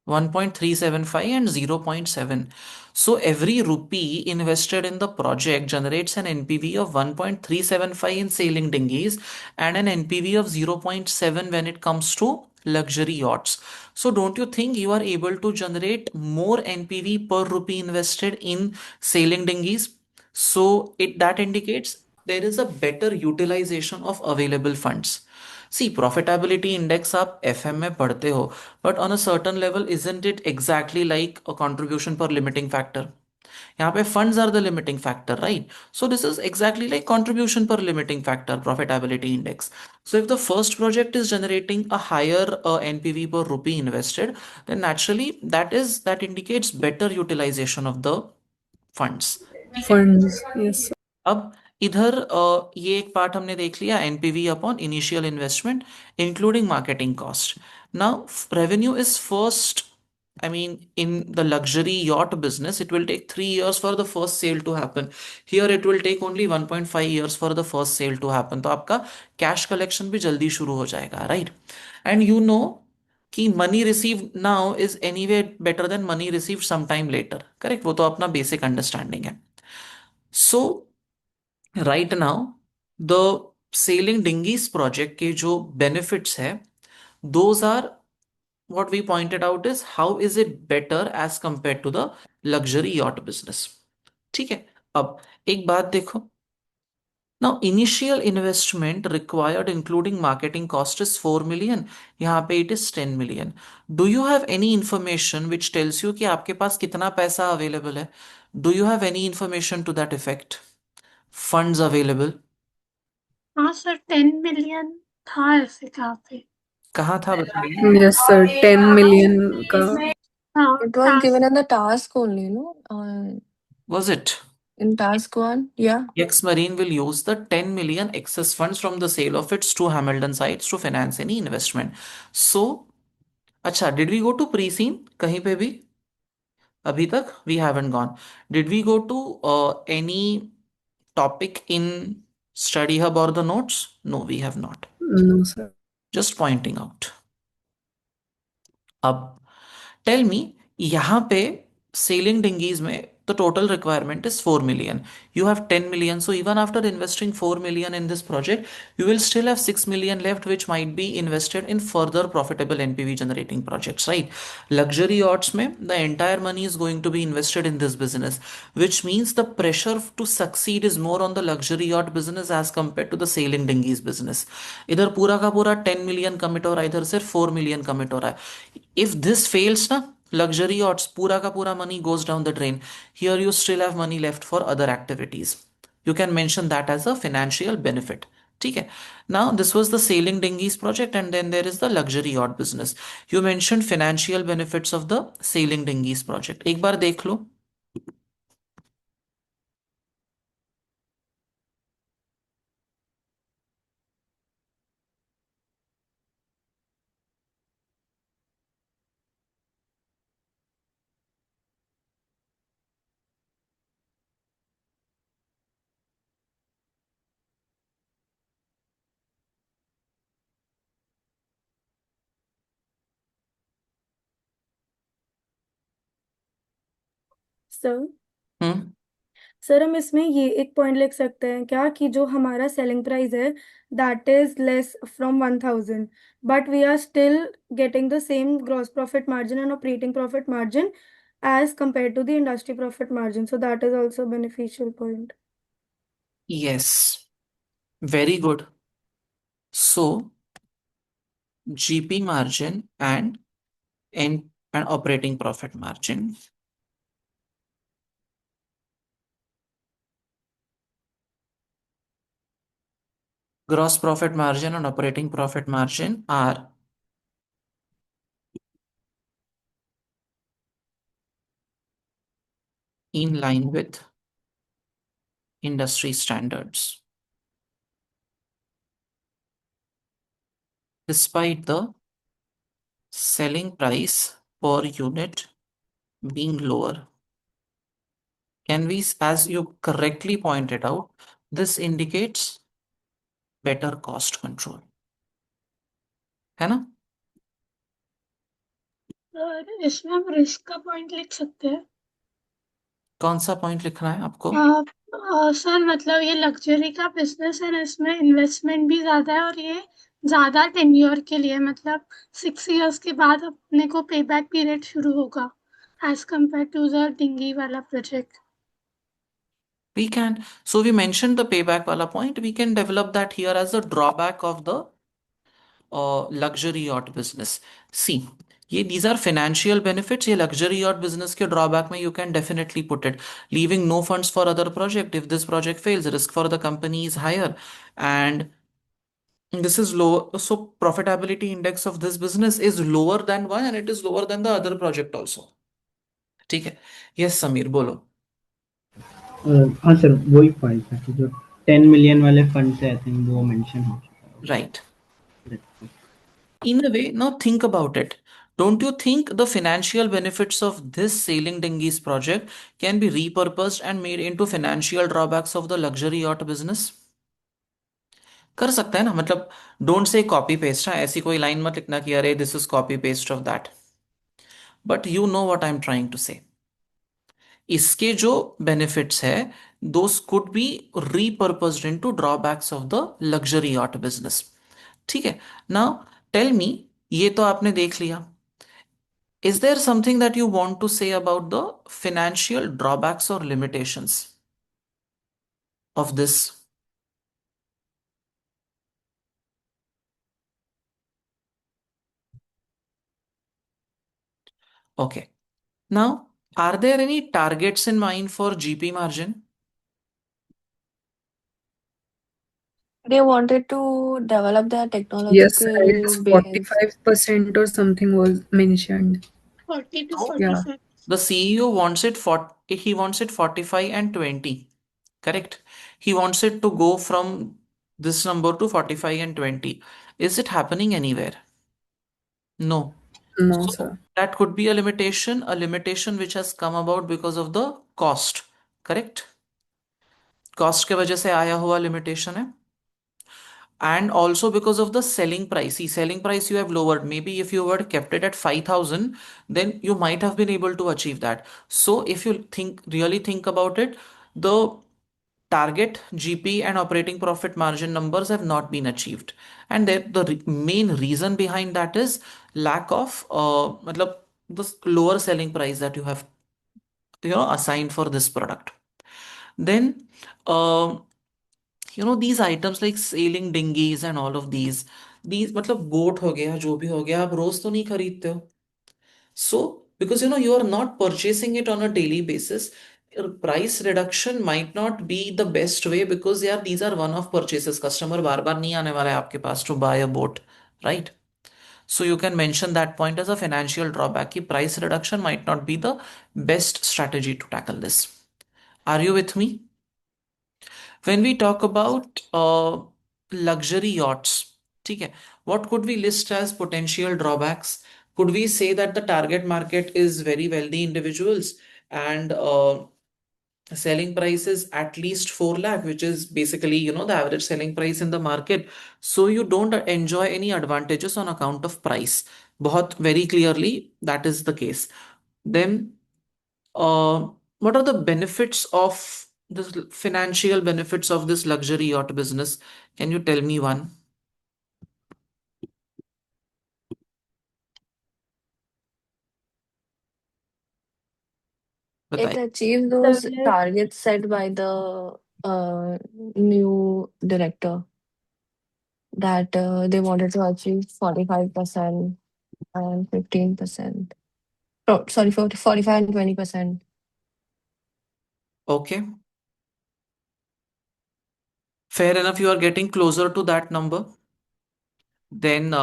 S1: 1.375 and 0.7. So every rupee invested in the project generates an NPV of 1.375 in sailing dinghies and an NPV of 0.7 when it comes to luxury yachts. So don't you think you are able to generate more NPV per rupee invested in sailing dinghies? So it that indicates there is a better utilization of available funds. See profitability index आप FM में पढ़ते हो, but on a certain level isn't it exactly like a contribution per limiting factor? यहाँ पे funds are the limiting factor, right? So this is exactly like contribution per limiting factor, profitability index. So if the first project is generating a higher NPV per rupee invested, then naturally that indicates better utilization of the funds. ठीक है,
S6: funds. Yes.
S1: अब इधर ये एक part हमने देख लिया, NPV upon initial investment including marketing cost. Now revenue is first, I mean, in the luxury yacht business, it will take 3 years for the first sale to happen. Here, it will take only 1.5 years for the first sale to happen. तो आपका cash collection भी जल्दी शुरू हो जाएगा, right? And you know कि money receive now is anyway better than money receive some time later, correct? वो तो अपना बेसिक अंडरस्टैंडिंग है। So right now the sailing dinghies project के जो बेनिफिट्स है, those are what we pointed out is how is it better as compared to the luxury yacht business. ठीक है, अब एक बात देखो, now initial investment required including marketing cost is 4 million, यहाँ पे it is 10 million. Do you have any information which tells you कि आपके पास कितना पैसा available है? Do you have any information to that effect? Funds available?
S2: हाँ sir, 10 million था ऐसे कहाँ पे?
S1: कहाँ था बताइए?
S6: Yes, sir. 10 million का.
S2: हाँ
S5: It was
S2: task
S5: given in the task only, no?
S1: Was it?
S5: In task one, yeah.
S1: Yexmarine will use the 10 million excess funds from the sale of its two Hamilton sites to finance any investment. So, अच्छा, did we go to pre-scene कहीं पे भी? अभी तक we haven't gone. Did we go to any topic in study hub or the notes? No, we have not.
S6: No, sir.
S1: Just pointing out. अब tell me, यहाँ पे selling डिंगीज में the total requirement is 4 million. You have 10 million. So even after investing 4 million in this project, you will still have 6 million left, which might be invested in further profitable NPV generating projects, right? Luxury yachts mein, the entire money is going to be invested in this business, which means the pressure to succeed is more on the luxury yacht business as compared to the sailing dinghies business. इधर पूरा का पूरा 10 million commit हो रहा है, इधर सिर्फ 4 million commit हो रहा है. If this fails ना, luxury yachts पूरा का पूरा money goes down the drain. Here you still have money left for other activities. You can mention that as a financial benefit. ठीक है. Now this was the sailing dinghies project, and then there is the luxury yacht business. You mentioned financial benefits of the sailing dinghies project. एक बार देख लो.
S3: Sir
S1: हम्म.
S3: Sir हम इसमें ये एक point लिख सकते हैं क्या कि जो हमारा सेलिंग प्राइस है that is less from 1000, but we are still getting the same gross profit margin and operating profit margin as compared to the industry profit margin, so that is also a beneficial point.
S1: Yes. Very good. So GP margin and operating profit margin. Gross profit margin and operating profit margin are in line with industry standards, despite the selling price per unit being lower. Can we, as you correctly pointed out, this indicates better cost control. है ना?
S2: और इसमें हम risk का point लिख सकते हैं.
S1: कौन सा पॉइंट लिखना है आपको?
S2: सर मतलब ये लग्जरी का बिजनेस है ना, इसमें इन्वेस्टमेंट भी ज्यादा है और ये ज्यादा टेन्योर के लिए, मतलब 6 years के बाद अपने को पे बैक पीरियड शुरू होगा as compare to the dinghy वाला project.
S1: We can. So we mentioned the payback wala point. We can develop that here as a drawback of the luxury yacht business. See, these are financial benefits. ये luxury yacht business के drawback में you can definitely put it. Leaving no funds for other project. If this project fails, risk for the company is higher, and this is low. So profitability index of this business is lower than one, and it is lower than the other project also. ठीक है. Yes, Samir, बोलो.
S7: हाँ sir, वही point था कि जो 10 million वाले fund थे, आई थिंक वो मेंशन हो चुका है.
S1: Right. In a way, now think about it. Don't you think the financial benefits of this sailing dinghies project can be repurposed and made into financial drawbacks of the luxury yacht business? कर सकते हैं ना, मतलब don't say copy paste है, ऐसी कोई line मत लिखना कि अरे this is copy paste of that, but you know what I am trying to say. इसके जो बेनिफिट्स है those could be repurposed into drawbacks of the luxury yacht business. ठीक है. नाउ टेल मी, ये तो आपने देख लिया. Is there something that you want to say about the financial drawbacks or limitations of this? Okay. Now, are there any targets in mind for GP margin?
S5: They wanted to to develop their
S6: Yes, sir,
S5: technological
S6: it's
S5: base.
S6: 45% or something was mentioned.
S2: 40 to
S1: So
S6: Yeah.
S2: 45.
S1: the CEO wants it for he wants it 45 and 20. Correct. He wants it to go from this number to 45 and 20. Is it happening anywhere? No.
S6: No,
S1: So
S6: sir.
S1: that could be a limitation which has come about because of the cost. Correct? Cost के वजह से आया हुआ limitation है. And also because of the selling price. See, selling price you have lowered. Maybe if you were kept it at 5,000, then you might have been able to achieve that. So if you really think about it, the target GP and operating profit margin numbers have not been achieved. And the main reason behind that is lack of matlab, the lower selling price that you have assigned for this product. Then um these items like sailing dinghies and all of these मतलब boat हो गया जो भी हो गया आप रोज तो नहीं खरीदते हो. So because you are not purchasing it on a daily basis, your price reduction might not be the best way because यार these are one off purchases. Customer बार बार नहीं आने वाला है आपके पास to buy a boat, right? So you can mention that point as a financial drawback कि price reduction might not be the best strategy to tackle this. Are you with me? When we talk about luxury yachts, ठीक है, what could we list as potential drawbacks? Could we say that the target market is very wealthy individuals and selling price is at least 4 lakh, which is basically the average selling price in the market. So you don't enjoy any advantages on account of price. बहुत very clearly that is the case. Then uh, what are the benefits of this financial benefits of this luxury yacht business? Can you tell me one?
S5: It
S1: बताइए.
S5: achieves those
S3: Service.
S5: targets set by the new director that they wanted to achieve 45% and 15%. Oh, sorry, 45 and 20%.
S1: Okay. Fair enough. You are getting closer to that number. Then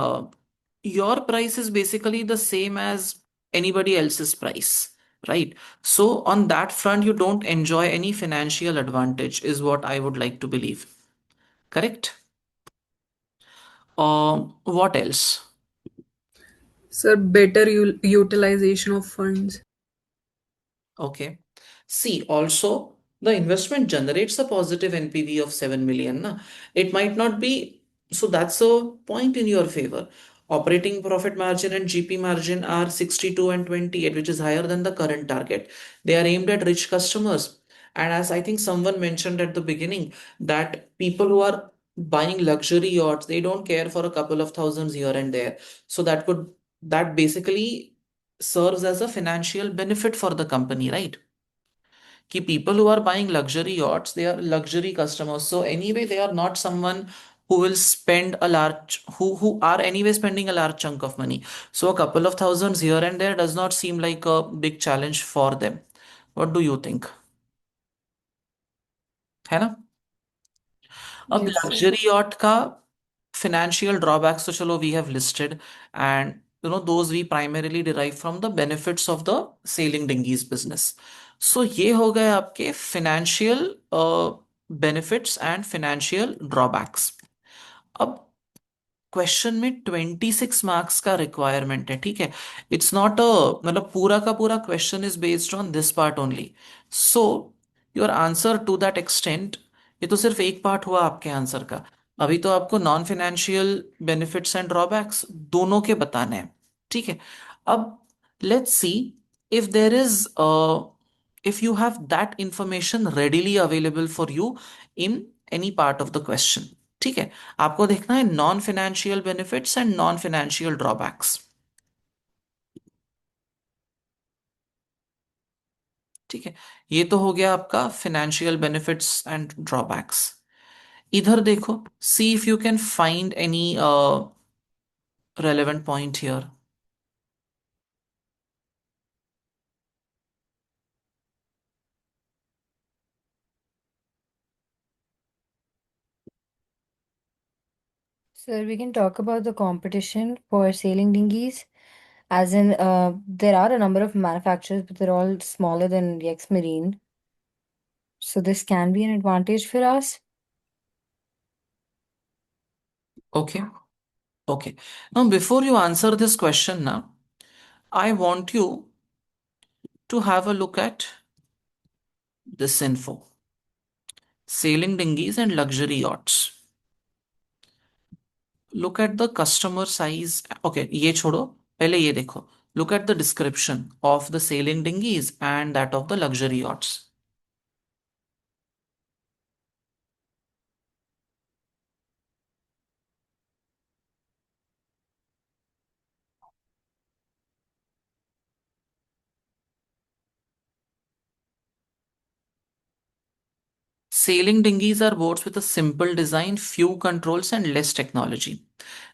S1: your price is basically the same as anybody else's price, right? So on that front, you don't enjoy any financial advantage, is what I would like to believe. Correct? What else?
S6: Sir, better utilization of funds.
S1: Okay. See, also the investment generates a positive NPV of 7 million. Na? It might not be, so that's a point in your favor. Operating profit margin and GP margin are 62 and 28, which is higher than the current target. They are aimed at rich customers. And as I think someone mentioned at the beginning, that people who are buying luxury yachts, they don't care for a couple of thousands here and there. So that basically serves as a financial benefit for the company, right? Ki people who are buying luxury yachts, they are luxury customers. So anyway, they are not someone who will spend a large who are anyway spending a large chunk of money. So a couple of thousands here and there does not seem like a big challenge for them. What do you think? है ना? अब
S6: Yes, sir.
S1: Luxury yacht का financial drawbacks तो चलो we have listed, and those we primarily derive from the benefits of the sailing dinghies business. So ये हो गए आपके financial benefits and financial drawbacks. अब क्वेश्चन में 26 मार्क्स का रिक्वायरमेंट है, ठीक है. इट्स नॉट अ मतलब पूरा का पूरा question is based on this part only. So your answer to that extent, ये तो सिर्फ एक पार्ट हुआ आपके आंसर का. अभी तो आपको non financial benefits and drawbacks दोनों के बताने हैं, ठीक है. अब let's see if there is if you have that information readily available for you in any part of the question, ठीक है. आपको देखना है non financial benefits and non financial drawbacks, ठीक है. ये तो हो गया आपका फाइनेंशियल बेनिफिट्स एंड ड्रॉबैक्स. इधर देखो, see if you can find any relevant point here.
S8: So we can talk about the competition for sailing dinghies. As in, there are a number of manufacturers, but they're all smaller than Yexmarine. So this can be an advantage for us.
S1: Okay. Okay. Now, before you answer this question now, I want you to have a look at this info. Sailing dinghies and luxury yachts. Look at the customer size. Okay, ये छोड़ो. पहले ये देखो. Look at the description of the sailing dinghies and that of the luxury yachts. Sailing dinghies are boats with a simple design, few controls, and less technology.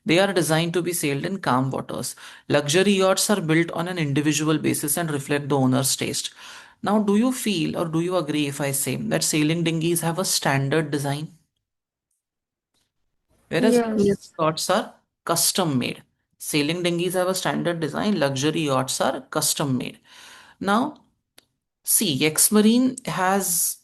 S1: They are designed to be sailed in calm waters. Luxury yachts are built on an individual basis and reflect the owner's taste. Now, do you feel or do you agree if I say that sailing dinghies have a standard design, whereas
S5: Yes.
S6: Yes.
S1: yachts are custom made? Sailing dinghies have a standard design, luxury yachts are custom made. Now, see, Yexmarine has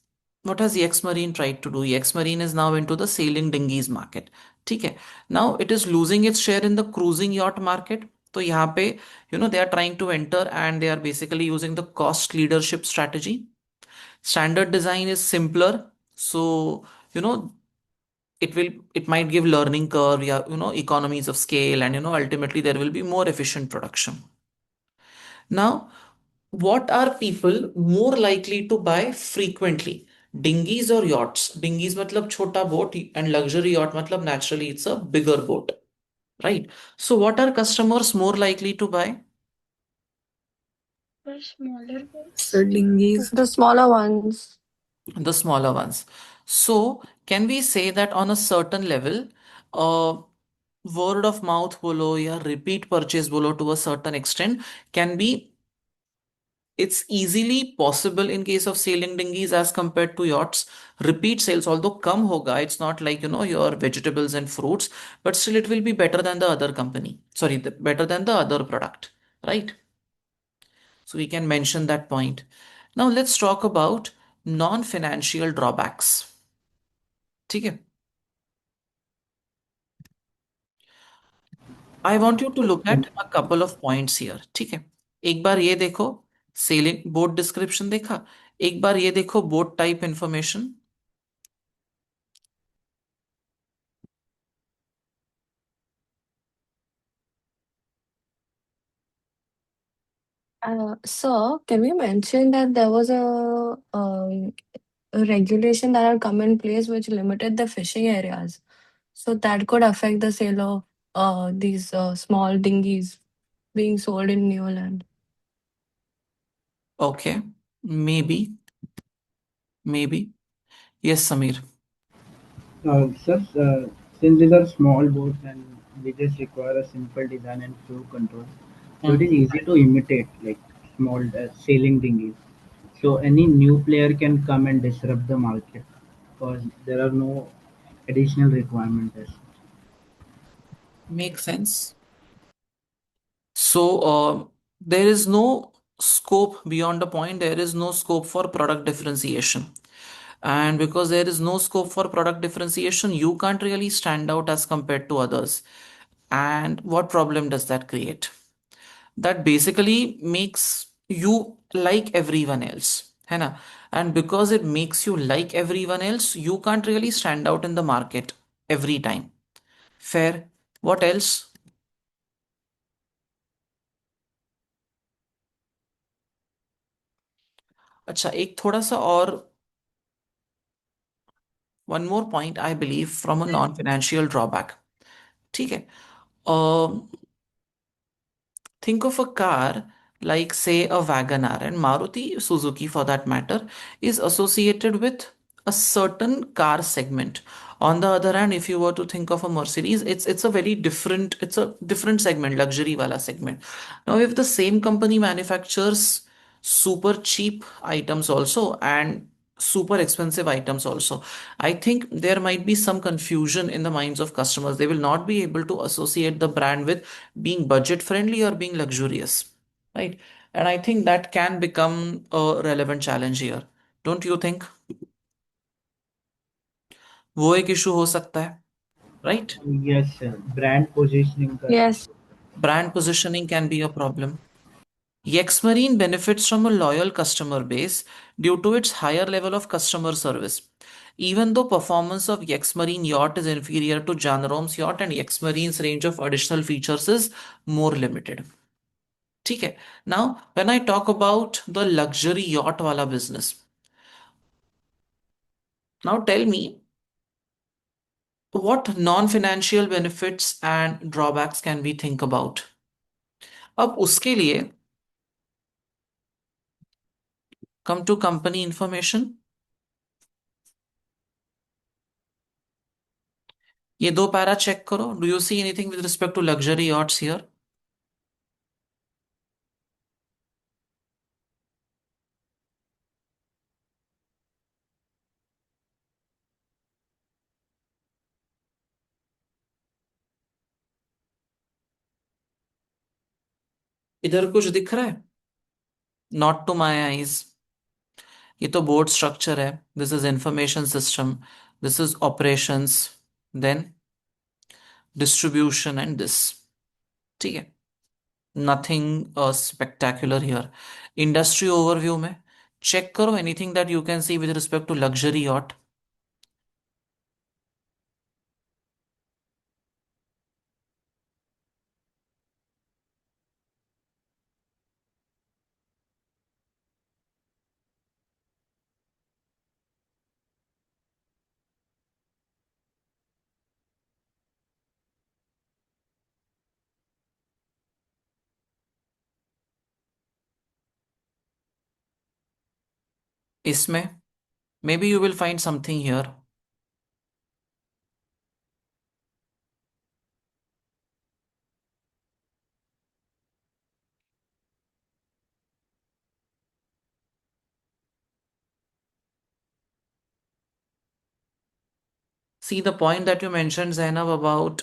S1: what has Yexmarine tried to do? Yexmarine is now into the sailing dinghies market. ठीक है. Now it is losing its share in the cruising yacht market. तो यहाँ पे they are trying to enter and they are basically using the cost leadership strategy. Standard design is simpler, so you know it might give learning curve, yeah, economies of scale, and ultimately there will be more efficient production. Now, what are people more likely to buy frequently? Dinghies or yachts? Dinghies matlab chota boat and luxury yacht matlab naturally it's a bigger boat, right? So what are customers more likely to buy?
S2: For smaller
S6: Sir,
S2: boats.
S6: dinghies.
S5: The smaller ones.
S1: The smaller ones. So can we say that on a certain level, uh, word of mouth bolo या repeat purchase bolo to a certain extent can be it's easily possible in case of sailing dinghies as compared to yachts. Repeat sales, although come hoga, it's not like your vegetables and fruits, but still it will be better than the other company. Sorry, better than the other product, right? So we can mention that point. Now let's talk about non-financial drawbacks. ठीक है? I want you to look at a couple of points here. ठीक है? एक बार ये देखो sailing boat description देखा. एक बार ये देखो boat type information.
S5: So, can we mention that there was a regulation that had come in place which limited the fishing areas? So that could affect the sale of these small dinghies being sold in Newland.
S1: Okay, maybe, maybe. Yes, Samir.
S7: Sir, since these are small boats and we just require a simple design and few controls, so it
S1: Hmm.
S7: is easy to imitate like small sailing dinghies. So any new player can come and disrupt the market because there are no additional requirements.
S1: Makes sense. So, there is no scope beyond a point, there is no scope for product differentiation. And because there is no scope for product differentiation, you can't really stand out as compared to others. And what problem does that create? That basically makes you like everyone else. है ना? And because it makes you like everyone else, you can't really stand out in the market every time. Fair. What else? अच्छा एक थोड़ा सा और one more point I believe from a non-financial drawback. ठीक है. Think of a car like, say, a Wagon R, and Maruti Suzuki, for that matter, is associated with a certain car segment. On the other hand, if you were to think of a Mercedes, it's a very different, it's a different segment, luxury wala segment. Now, if the same company manufactures super cheap items also and super expensive items also. I think there might be some confusion in the minds of customers. They will not be able to associate the brand with being budget friendly or being luxurious, right? And I think that can become a relevant challenge here. Don't you think? वो एक issue हो सकता है, right?
S7: Yes, sir. Brand positioning का
S5: Yes.
S1: Brand positioning can be a problem. Yexmarine benefits from a loyal customer base due to its higher level of customer service. Even though performance of Yexmarine yacht is inferior to Janarom's yacht and Yexmarine's range of additional features is more limited. ठीक है. Now, when I talk about the luxury yacht wala business, now tell me what non-financial benefits and drawbacks can we think about? अब उसके लिए come to company information. ये दो para check करो. Do you see anything with respect to luxury yachts here? इधर कुछ दिख रहा है? Not to my eyes. ये तो बोर्ड स्ट्रक्चर है. This is information system, this is operations, then distribution and this. ठीक है. Nothing spectacular here. Industry overview में चेक करो anything that you can see with respect to luxury yacht. इसमें maybe you will find something here. See the point that you mentioned, Zainab, about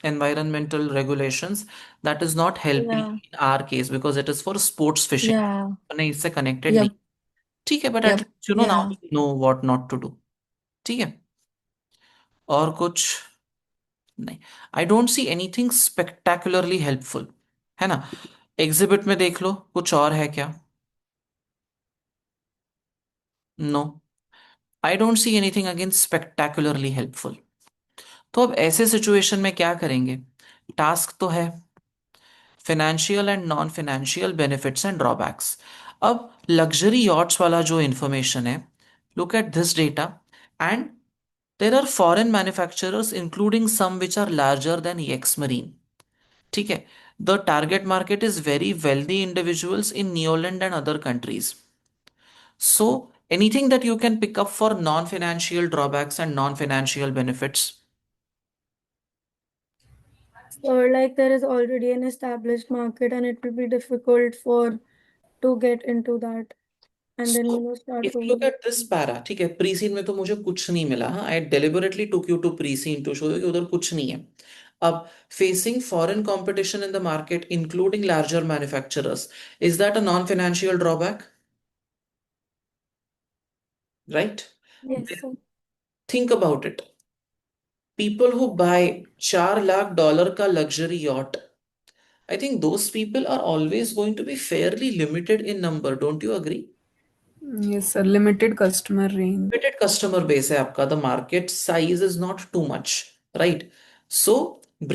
S1: environmental regulations, that is not helping
S5: Yeah.
S1: in our case because it is for sports fishing.
S5: Yeah.
S1: नहीं इससे connected नहीं.
S5: Yep.
S1: ठीक है, but at
S5: Yep.
S1: least now
S5: Yeah.
S1: you know what not to do. ठीक है. और कुछ नहीं. I don't see anything spectacularly helpful. है ना? एग्जिबिट में देख लो कुछ और है क्या? No. I don't see anything again spectacularly helpful. तो अब ऐसे सिचुएशन में क्या करेंगे? टास्क तो है financial and non financial benefits and drawbacks. अब लग्जरी यॉट्स वाला जो इंफॉर्मेशन है, look at this data and there are foreign manufacturers including some which are larger than Yexmarine. ठीक है. The target market is very wealthy individuals in New Zealand and other countries. So anything that you can pick up for non-financial drawbacks and non-financial benefits?
S3: Or like there is already an established market and it will be difficult for to get into that and then
S1: So
S3: start
S1: if you look
S3: to.
S1: at this para, ठीक है, pre-scene में तो मुझे कुछ नहीं मिला. हाँ, I deliberately took you to pre-scene to show you कि उधर कुछ नहीं है. अब facing foreign competition in the market, including larger manufacturers, is that a non-financial drawback? Right?
S3: Yes,
S1: Then
S3: sir.
S1: think about it. People who buy $4 lakh का luxury yacht, I think those people are always going to be fairly limited in number. Don't you agree?
S6: Yes, sir. Limited customer range.
S1: Limited customer base है आपका. The market size is not too much, right? So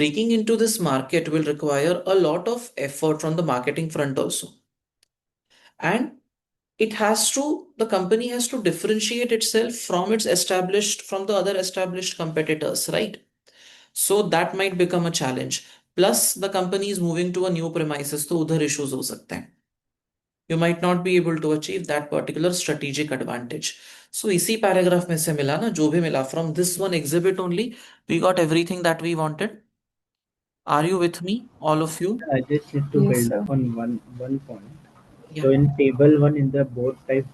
S1: breaking into this market will require a lot of effort from the marketing front also. And the company has to differentiate itself from the other established competitors, right? So that might become a challenge. Plus the company is moving to a new premises, तो उधर issues हो सकते हैं. You might not be able to achieve that particular strategic advantage. So इसी paragraph में से मिला ना जो भी मिला, from this one exhibit only we got everything that we wanted. Are you with me, all of you?
S7: I just need to
S6: Yes,
S7: build
S6: sir.
S7: on one point.
S1: Yeah.
S7: So in table one in the board type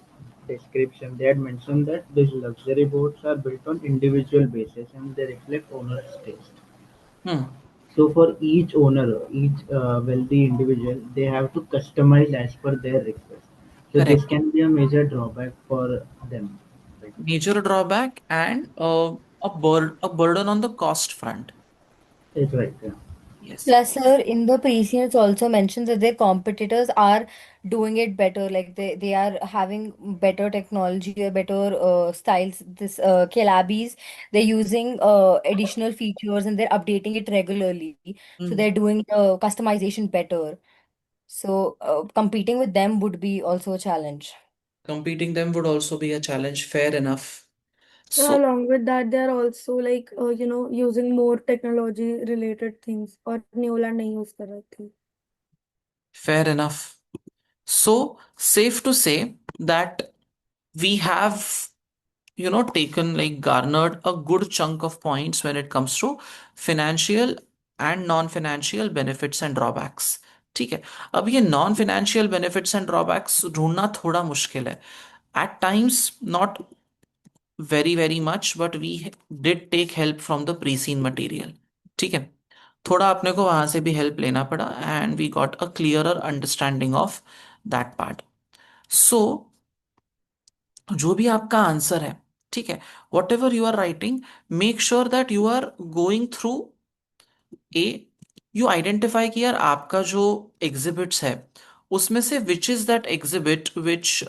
S7: description, they had mentioned that these luxury boats are built on individual basis and they reflect owner's taste.
S1: Hmm.
S7: So for each owner, each wealthy individual, they have to customize as per their request. So this
S1: Correct.
S7: can be a major drawback for them. Right?
S1: Major drawback and a burden on the cost front.
S7: It's right. Yeah.
S1: Yes.
S8: Plus, sir, in the pre-scene, it's also mentioned that their competitors are doing it better. Like they are having better technology or better styles. This Kelabis, they're using additional features and they're updating it regularly. So they're
S1: Hmm.
S8: doing customization better. So competing with them would be also a challenge.
S1: Competing them would also be a challenge. Fair enough.
S3: Yeah,
S1: So
S3: along with that, they are also like using more technology related things और Neola नहीं use कर रही थी.
S1: fair enough. So safe to say that we have taken like garnered a good chunk of points when it comes to financial and non-financial benefits and drawbacks. ठीक है. अब ये non financial benefits and drawbacks ढूंढना थोड़ा मुश्किल है. At times not very very much but we did take help from the pre seen material. ठीक है. थोड़ा अपने को वहां से भी हेल्प लेना पड़ा and we got a clearer understanding of that part. So जो भी आपका आंसर है, ठीक है, whatever you are writing, make sure that you are going through a, you identify कि यार आपका जो एग्जिबिट्स है उसमें से which is that exhibit which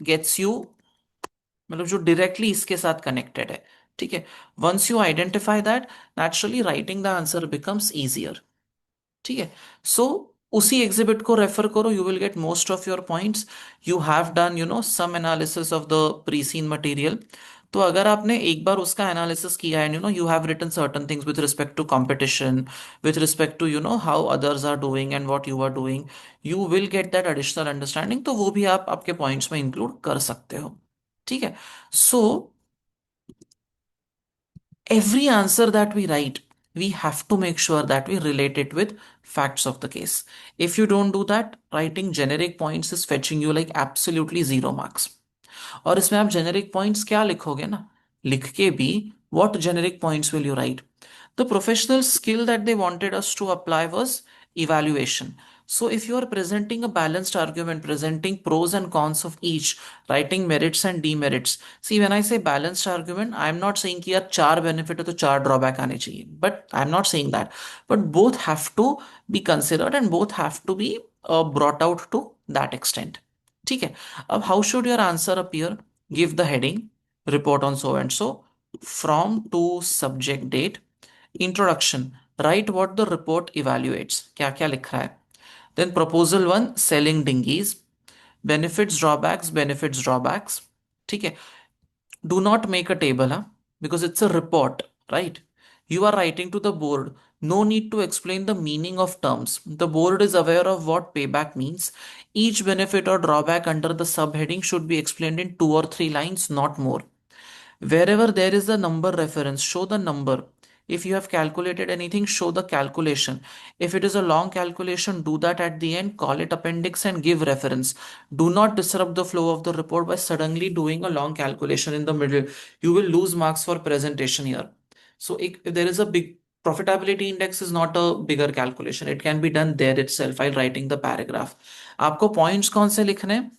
S1: gets you, मतलब जो डायरेक्टली इसके साथ कनेक्टेड है. ठीक है. Once you identify that, naturally writing the answer becomes easier. ठीक है. सो उसी एग्जिबिट को रेफर करो, you will get most of your points. You have done some analysis of the pre seen material. तो अगर आपने एक बार उसका एनालिसिस किया है, you have written certain things with respect to competition, with respect to how others are doing and what you are doing, you will get that additional understanding. तो वो भी आप आपके पॉइंट्स में इंक्लूड कर सकते हो. ठीक है. सो every answer that we write, we have to make sure that we relate it with facts of the case. If you don't do that, writing generic points is fetching you like absolutely zero marks. और इसमें आप generic points क्या लिखोगे ना, लिख के भी what generic points will you write? The professional skill that they wanted us to apply was evaluation. So if you are presenting a balanced argument, presenting pros and cons of each, writing merits and demerits. See, when I say balanced argument, I am not saying कि यार चार benefit है तो चार drawback आने चाहिए. But I am not saying that. But both have to be considered and both have to be brought out to that extent. ठीक है. अब how should your answer appear? Give the heading, report on so and so, from to subject date, introduction, write what the report evaluates, क्या क्या लिख रहा है. Then proposal one, selling dinghies, benefits drawbacks. ठीक है. Do not make a table, huh? Because it's a report, right? You are writing to the board. No need to explain the meaning of terms. The board is aware of what payback means. Each benefit or drawback under the subheading should be explained in two or three lines, not more. Wherever there is a number reference, show the number. If you have calculated anything, show the calculation. If it is a long calculation, do that at the end, call it appendix and give reference. Do not disrupt the flow of the report by suddenly doing a long calculation in the middle. You will lose marks for presentation here. So if there is a big profitability index is not a bigger calculation. It can be done there itself while writing the paragraph. आपको points कौन से लिखने हैं?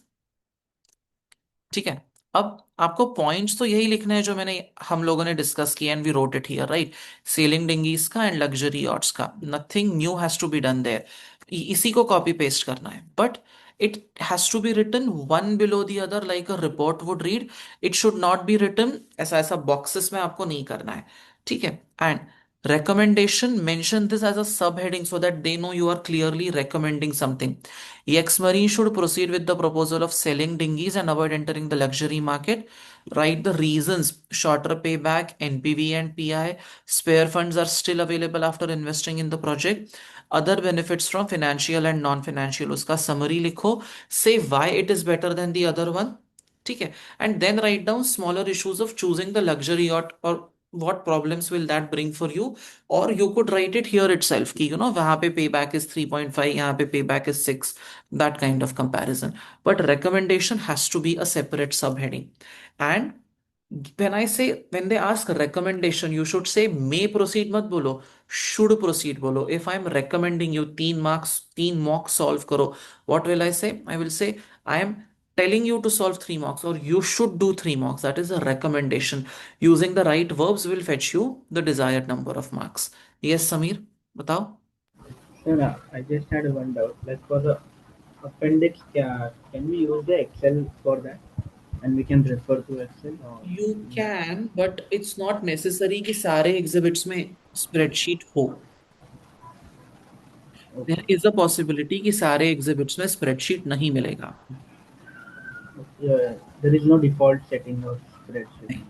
S1: ठीक है. अब आपको points तो यही लिखने हैं जो मैंने हम लोगों ने डिस्कस किया and we wrote it here, right. Sailing dinghies का एंड लग्जरी यॉट्स का, nothing new has to be done there. इसी को कॉपी पेस्ट करना है, but it has to be written one below the other like a report would read. It should not be written ऐसा ऐसा boxes में आपको नहीं करना है. ठीक है. And recommendation, mention this as a subheading so that they know you are clearly recommending something. Yexmarine should proceed with the proposal of selling dinghies and avoid entering the luxury market. Write the reasons: shorter payback, NPV and PI, spare funds are still available after investing in the project, other benefits from financial and non-financial. उसका summary लिखो. Say why it is better than the other one. ठीक है. And then write down smaller issues of choosing the luxury yacht or what problems will that bring for you? Or you could write it here itself कि वहां पे payback is 3.5, यहाँ पे payback is 6, that kind of comparison. But recommendation has to be a separate subheading. And when they ask recommendation, you should say may proceed मत बोलो, should proceed बोलो. If I'm recommending you 3 marks 3 mock solve करो, what will I say? I will say I am telling you to solve 3 mocks, or you should do 3 mocks. That is a recommendation. Using the right verbs will fetch you the desired number of marks. Yes, Samir, बताओ.
S7: Sir, I just had one doubt. Like for the appendix, can we use the Excel for that? And we can refer to Excel or
S1: You
S7: no?
S1: can, but it's not necessary कि सारे exhibits में spreadsheet हो. There
S7: Okay.
S1: is a possibility कि सारे exhibits में spreadsheet नहीं मिलेगा.
S7: There is no default setting of spreadsheet.
S1: नहीं,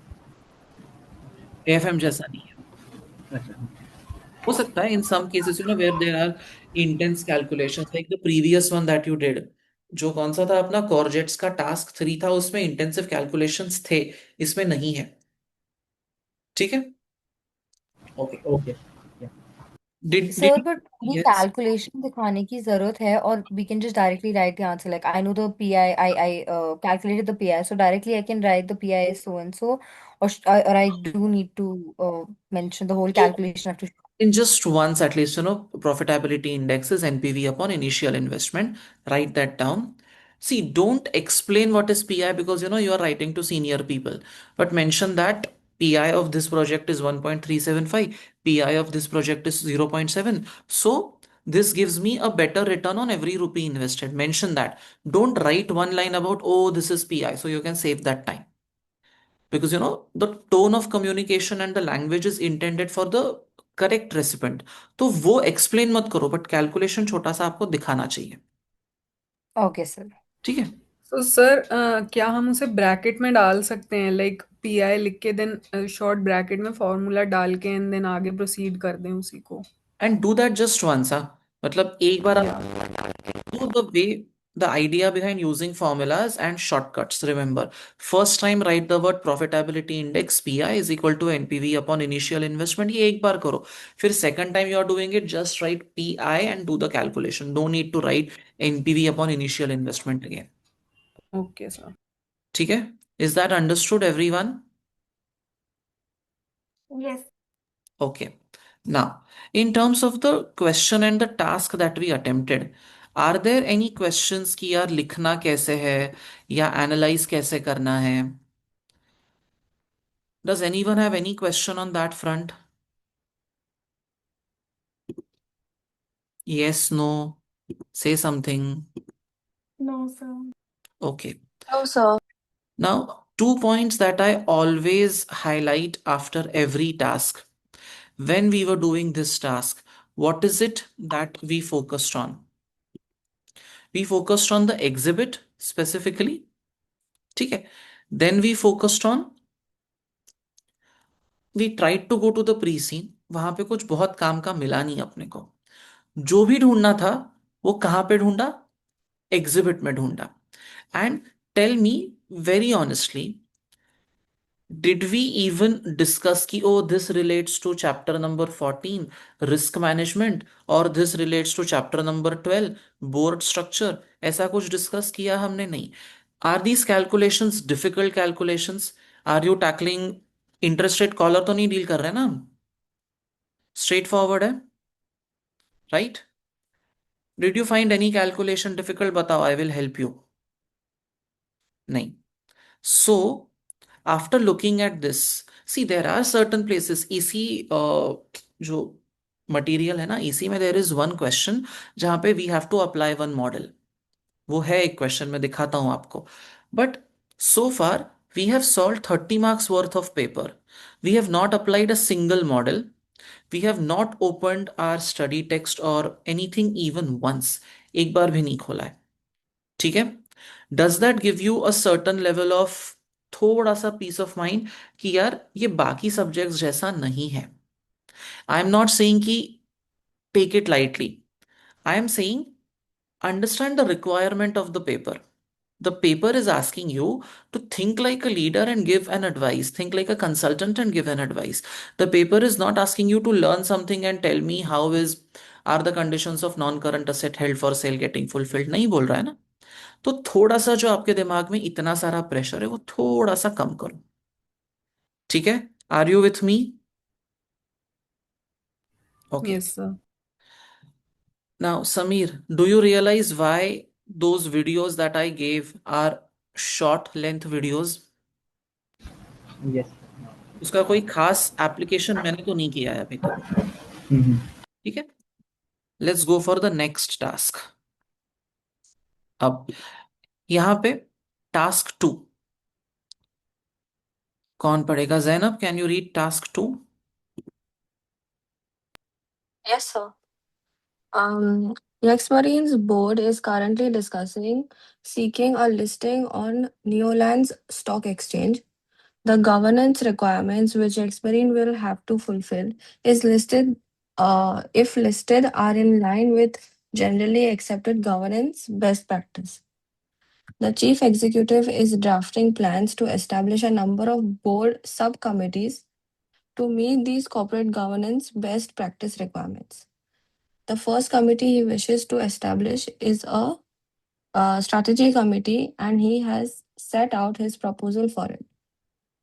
S1: AFM जैसा नहीं है.
S7: अच्छा.
S1: हो सकता है in some cases where there are intense calculations like the previous one that you did. जो कौन सा था अपना कॉर्जेट्स का टास्क 3 था, उसमें इंटेंसिव कैलकुलेशंस थे, इसमें नहीं है. ठीक है. Okay.
S7: Okay. Yeah.
S1: Did
S8: Sir, but पूरी
S1: यस.
S8: calculation दिखाने की जरूरत है और we can just directly write the answer. Like I know the PI, I calculated the PI, so directly I can write the PI is so and so, or I do need to mention the whole calculation. I have to.
S1: In just once, at least, profitability index is NPV upon initial investment. Write that down. See, don't explain what is PI because you are writing to senior people, but mention that PI of this project is 1.375, PI of this project is 0.7. So this gives me a better return on every rupee invested. Mention that. Don't write one line about, oh, this is PI. So you can save that time. Because the tone of communication and the language is intended for the correct recipient. तो वो explain मत करो, but calculation छोटा सा आपको दिखाना चाहिए.
S8: Okay, sir.
S1: ठीक है.
S6: तो सर क्या हम उसे ब्रैकेट में डाल सकते हैं, लाइक पीआई लिख के देन शॉर्ट ब्रैकेट में फॉर्मूला डाल के एंड देन आगे प्रोसीड कर दें उसी को?
S1: And do that just once. हाँ, मतलब एक बार
S6: या
S1: आप do the way, the idea behind using formulas and shortcuts. Remember, first time write the word profitability index PI is equal to NPV upon initial investment. ये एक बार करो. फिर second time you are doing it, just write PI and do the calculation. No need to write NPV upon initial investment again.
S6: Okay sir.
S1: ठीक है. Is that understood, everyone?
S3: Yes.
S1: Okay. Now, in terms of the question and the task that we attempted, are there any questions कि यार लिखना कैसे है या analyze कैसे करना है? Does anyone have any question on that front? Yes, no, say something.
S3: No, sir.
S1: Okay.
S5: No, sir.
S1: Now, 2 points that I always highlight after every task. When we were doing this task, what is it that we focused on? We focused on the exhibit specifically. ठीक है. Then we focused on, we tried to go to the pre-scene. वहां पे कुछ बहुत काम का मिला नहीं अपने को. जो भी ढूंढना था वो कहाँ पे ढूंढा? एग्जिबिट में ढूंढा. And tell me very honestly, did we even discuss कि oh this relates to chapter number 14 risk management, or this relates to chapter number 12 board structure? ऐसा कुछ डिस्कस किया हमने? नहीं. Are these calculations difficult calculations? Are you tackling interest rate collar? तो नहीं डील कर रहे ना हम. स्ट्रेट फॉरवर्ड है, राइट? Did you find any calculation difficult? बताओ, आई विल हेल्प यू. नहीं. So after looking at this, see there are certain places. इसी जो मटेरियल है ना, इसी में देर इज वन क्वेश्चन जहां पे we have to apply one model. वो है एक क्वेश्चन, मैं दिखाता हूं आपको. But so far we have solved 30 marks worth of paper. We have not applied a single model. We have not opened our study text or anything even once. एक बार भी नहीं खोला है. ठीक है. Does that give you a certain level of थोड़ा सा piece of mind कि यार ये बाकी सब्जेक्ट्स जैसा नहीं है? आई एम नॉट सेइंग कि take it lightly. I am saying understand the requirement of the paper. The paper is asking you to think like a leader and give an advice, think like a consultant and give an advice. The paper is not asking you to learn something and tell me are the conditions of non-current asset held for sale getting fulfilled. नहीं बोल रहा है ना. तो थोड़ा सा जो आपके दिमाग में इतना सारा प्रेशर है वो थोड़ा सा कम करो. ठीक है? Are you with me? Okay.
S6: Yes, sir.
S1: Now, Samir, do you realize why those videos that I gave are short length videos?
S7: Yes.
S1: उसका कोई खास एप्लीकेशन मैंने तो नहीं किया है अभी तक.
S7: Mm-hmm.
S1: ठीक है? Let's go for the next task. अब यहां पे टास्क 2 कौन पढ़ेगा? Zainab, can you read task 2?
S5: Yes, sir. Yexmarine's board is currently discussing seeking a listing on Neoland's stock exchange. The governance requirements which Yexmarine will have to fulfill is listed, if listed, are in line with generally accepted governance best practice. The chief executive is drafting plans to establish a number of board subcommittees to meet these corporate governance best practice requirements. The first committee he wishes to establish is a strategy committee, and he has set out his proposal for it.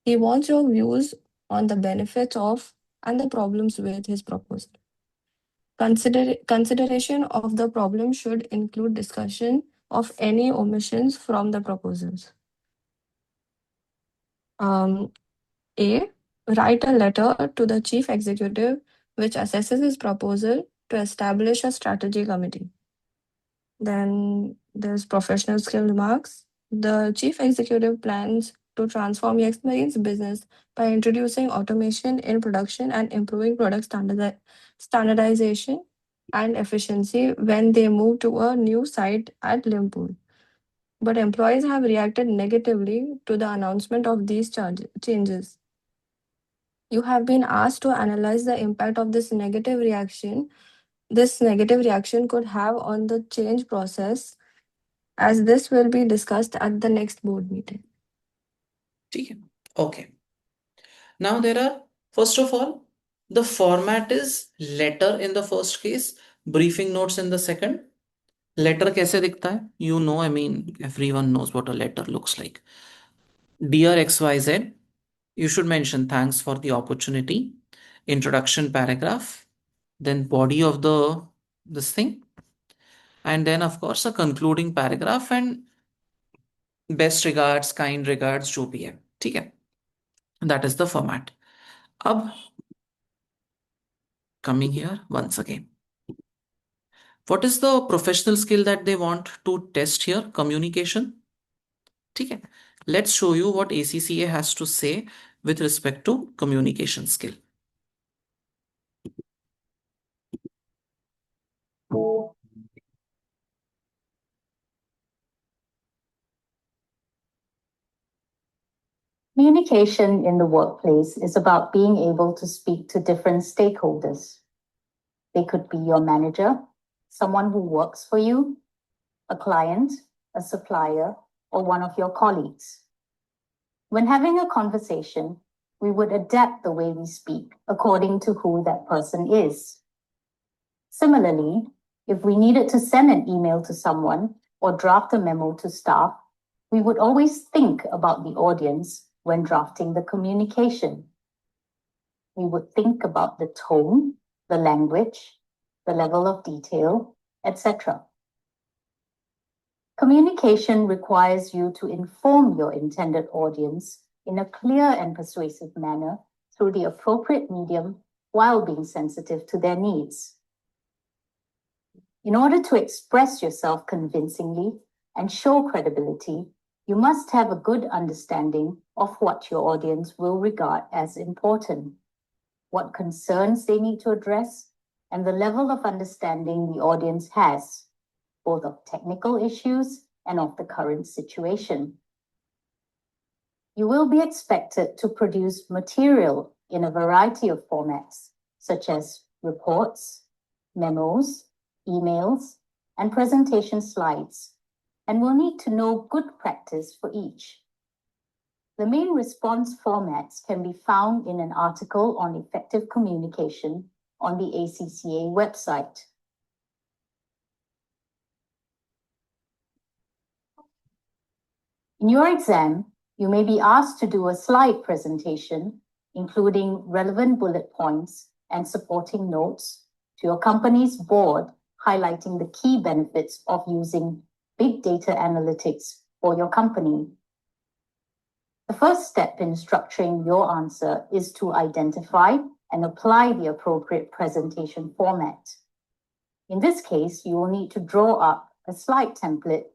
S5: He wants your views on the benefits of and the problems with his proposal. Consideration of the problem should include discussion of any omissions from the proposals. A. Write a letter to the chief executive which assesses his proposal to establish a strategy committee. Then there's professional skill remarks. The chief executive plans to transform Yexmarine's business by introducing automation in production and improving product standardization and efficiency when they move to a new site at Liverpool. But employees have reacted negatively to the announcement of these changes. You have been asked to analyze the impact of this negative reaction could have on the change process, as this will be discussed at the next board meeting.
S1: ठीक है. Okay. Now first of all, the format is letter in the first case, briefing notes in the second. Letter कैसे दिखता है? You know, I mean, everyone knows what a letter looks like. Dear XYZ, you should mention thanks for the opportunity, introduction paragraph, then body of this thing, and then of course a concluding paragraph and best regards, kind regards, जो भी है. ठीक है? That is the format. अब coming here once again. What is the professional skill that they want to test here? Communication. ठीक है? Let's show you what ACCA has to say with respect to communication skill.
S9: Communication in the workplace is about being able to speak to different stakeholders. They could be your manager, someone who works for you, a client, a supplier, or one of your colleagues. When having a conversation, we would adapt the way we speak according to who that person is. Similarly, if we needed to send an email to someone or draft a memo to staff, we would always think about the audience when drafting the communication. We would think about the tone, the language, the level of detail, etc. Communication requires you to inform your intended audience in a clear and persuasive manner through the appropriate medium while being sensitive to their needs. In order to express yourself convincingly and show credibility, you must have a good understanding of what your audience will regard as important, what concerns they need to address, and the level of understanding the audience has, both of technical issues and of the current situation. You will be expected to produce material in a variety of formats, such as reports, memos, emails, and presentation slides, and will need to know good practice for each. The main response formats can be found in an article on effective communication on the ACCA website. In your exam, you may be asked to do a slide presentation, including relevant bullet points and supporting notes to your company's board, highlighting the key benefits of using big data analytics for your company. The first step in structuring your answer is to identify and apply the appropriate presentation format. In this case, you will need to draw up a slide template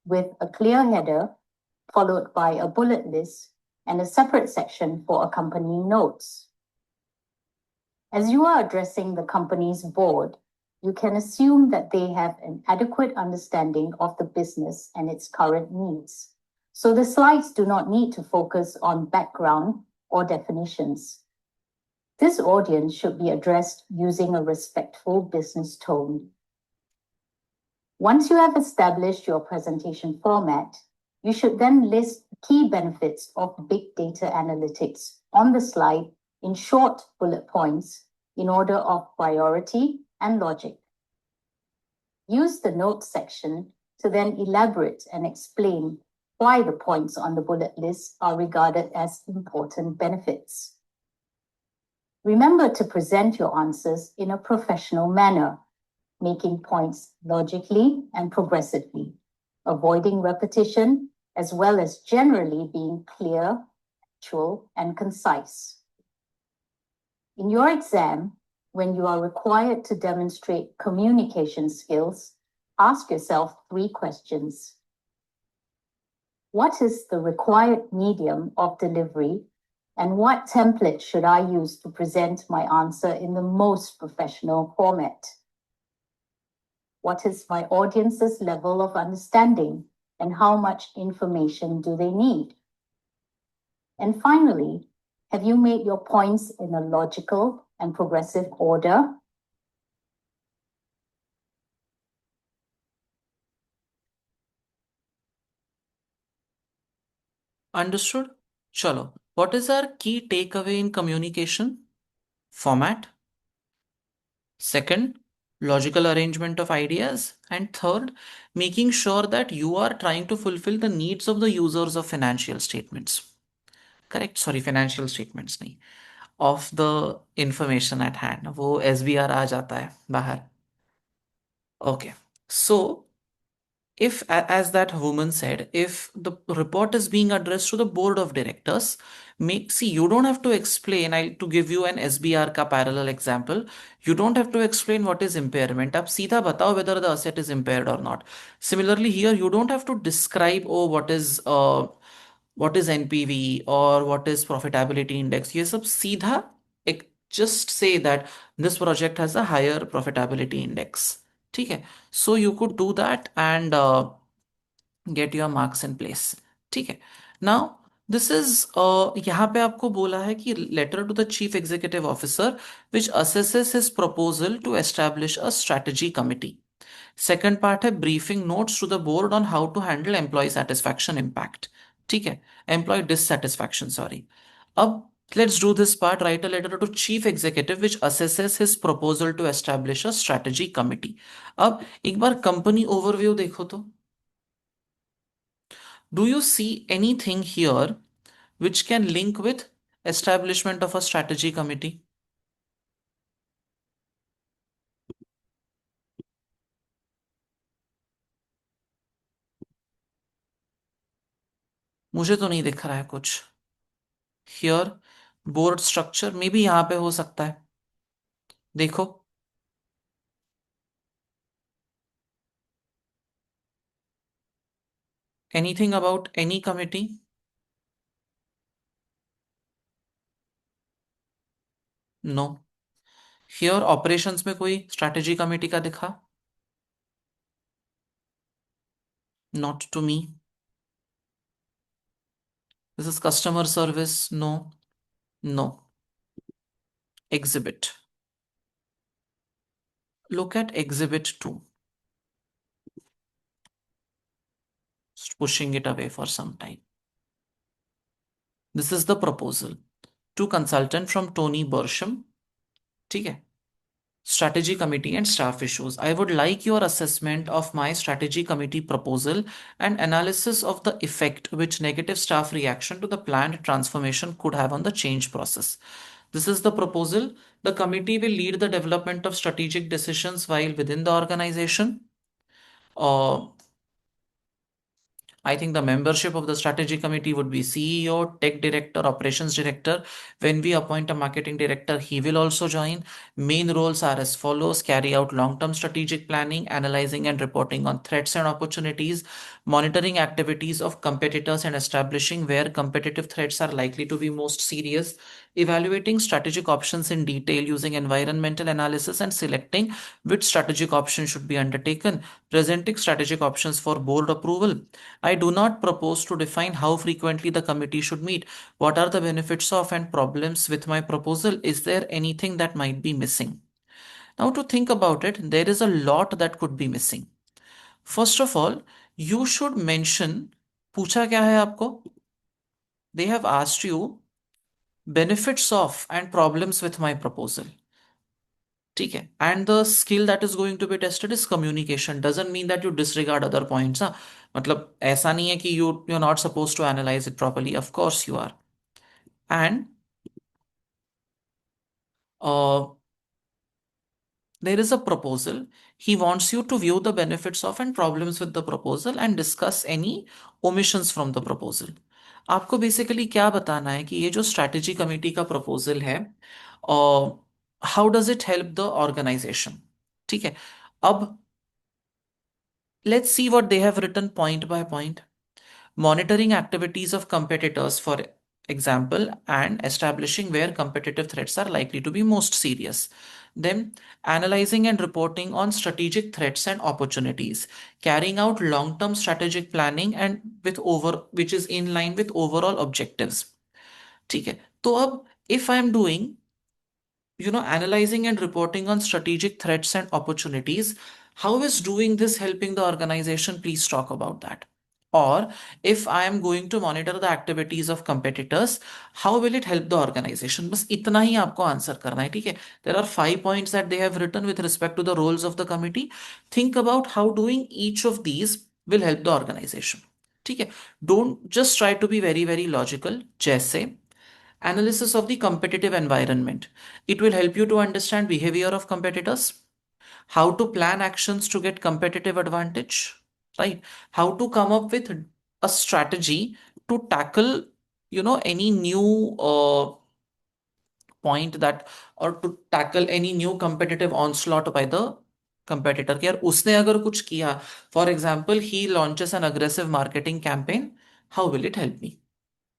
S9: with a clear header, followed by a bullet list and a separate section for accompanying notes. As you are addressing the company's board, you can assume that they have an adequate understanding of the business and its current needs. So the slides do not need to focus on background or definitions. This audience should be addressed using a respectful business tone. Once you have established your presentation format, you should then list key benefits of big data analytics on the slide in short bullet points in order of priority and logic. Use the notes section to then elaborate and explain why the points on the bullet list are regarded as important benefits. Remember to present your answers in a professional manner, making points logically and progressively, avoiding repetition, as well as generally being clear, actual, and concise. In your exam, when you are required to demonstrate communication skills, ask yourself 3 questions. What is the required medium of delivery, and what template should I use to present my answer in the most professional format? What is my audience's level of understanding, and how much information do they need? And finally, have you made your points in a logical and progressive order?
S1: Understood? Chalo. What is our key takeaway in communication? Format. Second, logical arrangement of ideas. And third, making sure that you are trying to fulfill the needs of the users of financial statements. Correct? Sorry, financial statements नहीं. Of the information at hand. वो SBR आ जाता है बाहर. Okay. So, if, as that woman said, if the report is being addressed to the board of directors, see, you don't have to explain. To give you an SBR ka parallel example, you don't have to explain what is impairment. आप सीधा बताओ whether the asset is impaired or not. Similarly, here you don't have to describe, oh, what is NPV or what is profitability index. ये सब सीधा just say that this project has a higher profitability index. ठीक है. So you could do that and get your marks in place. ठीक है. Now this is यहाँ पे आपको बोला है कि letter to the chief executive officer which assesses his proposal to establish a strategy committee. Second part है briefing notes to the board on how to handle employee satisfaction impact. ठीक है. Employee dissatisfaction, sorry. अब let's do this part. Write a letter to chief executive which assesses his proposal to establish a strategy committee. अब एक बार company overview देखो तो. Do you see anything here which can link with establishment of a strategy committee? मुझे तो नहीं दिख रहा है कुछ. Here board structure may be यहां पे हो सकता है. देखो. Anything about any committee? No. Here operations में कोई strategy committee का दिखा? Not to me. This is customer service. No. No. Exhibit. Look at exhibit 2. pushing it away for some time. This is the proposal to consultant from Tony Bersham. ठीक है. Strategy committee and staff issues. I would like your assessment of my strategy committee proposal and analysis of the effect which negative staff reaction to the planned transformation could have on the change process. This is the proposal. The committee will lead the development of strategic decisions while within the organization. I think the membership of the strategy committee would be CEO, tech director, operations director. When we appoint a marketing director, he will also join. Main roles are as follows: carry out long-term strategic planning, analyzing and reporting on threats and opportunities, monitoring activities of competitors and establishing where competitive threats are likely to be most serious, evaluating strategic options in detail using environmental analysis and selecting which strategic option should be undertaken, presenting strategic options for board approval. I do not propose to define how frequently the committee should meet. What are the benefits of and problems with my proposal? Is there anything that might be missing? Now, to think about it, there is a lot that could be missing. First of all, you should mention, पूछा क्या है आपको? They have asked you benefits of and problems with my proposal. ठीक है. And the skill that is going to be tested is communication. Doesn't mean that you disregard other points. हाँ. मतलब ऐसा नहीं है कि you're not supposed to analyze it properly. Of course you are. And uh, there is a proposal. He wants you to view the benefits of and problems with the proposal and discuss any omissions from the proposal. आपको basically क्या बताना है कि ये जो strategy committee का proposal है, how does it help the organisation. ठीक है. अब let's see what they have written point by point. Monitoring activities of competitors, for example, and establishing where competitive threats are likely to be most serious. Then, analyzing and reporting on strategic threats and opportunities, carrying out long-term strategic planning and which is in line with overall objectives. ठीक है. तो अब if I am doing analyzing and reporting on strategic threats and opportunities, how is doing this helping the organization? Please talk about that. Or if I am going to monitor the activities of competitors, how will it help the organization? बस इतना ही आपको answer करना है. ठीक है. There are 5 points that they have written with respect to the roles of the committee. Think about how doing each of these will help the organization. ठीक है. Don't just try to be very very logical. जैसे analysis of the competitive environment. It will help you to understand behavior of competitors, how to plan actions to get competitive advantage, right? How to come up with a strategy to tackle, any new point that or to tackle any new competitive onslaught by the competitor. कि यार उसने अगर कुछ किया, for example, he launches an aggressive marketing campaign, how will it help me?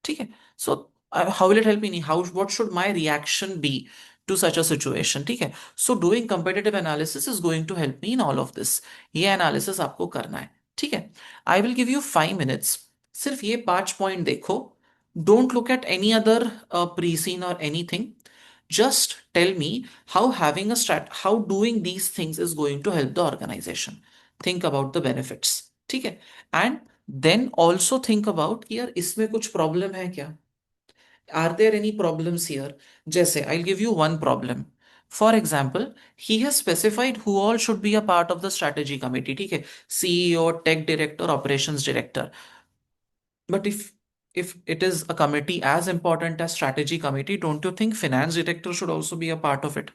S1: ठीक है. So how will it help me? What should my reaction be to such a situation? ठीक है. So doing competitive analysis is going to help me in all of this. ये analysis आपको करना है. ठीक है. I will give you 5 minutes. सिर्फ ये 5 point देखो. Don't look at any other pre-scene or anything. Just tell me how doing these things is going to help the organization. Think about the benefits. ठीक है. And then also think about कि यार इसमें कुछ problem है क्या? Are there any problems here? जैसे I'll give you one problem. For example, he has specified who all should be a part of the strategy committee. ठीक है. CEO, tech director, operations director. But if it is a committee as important as strategy committee, don't you think finance director should also be a part of it?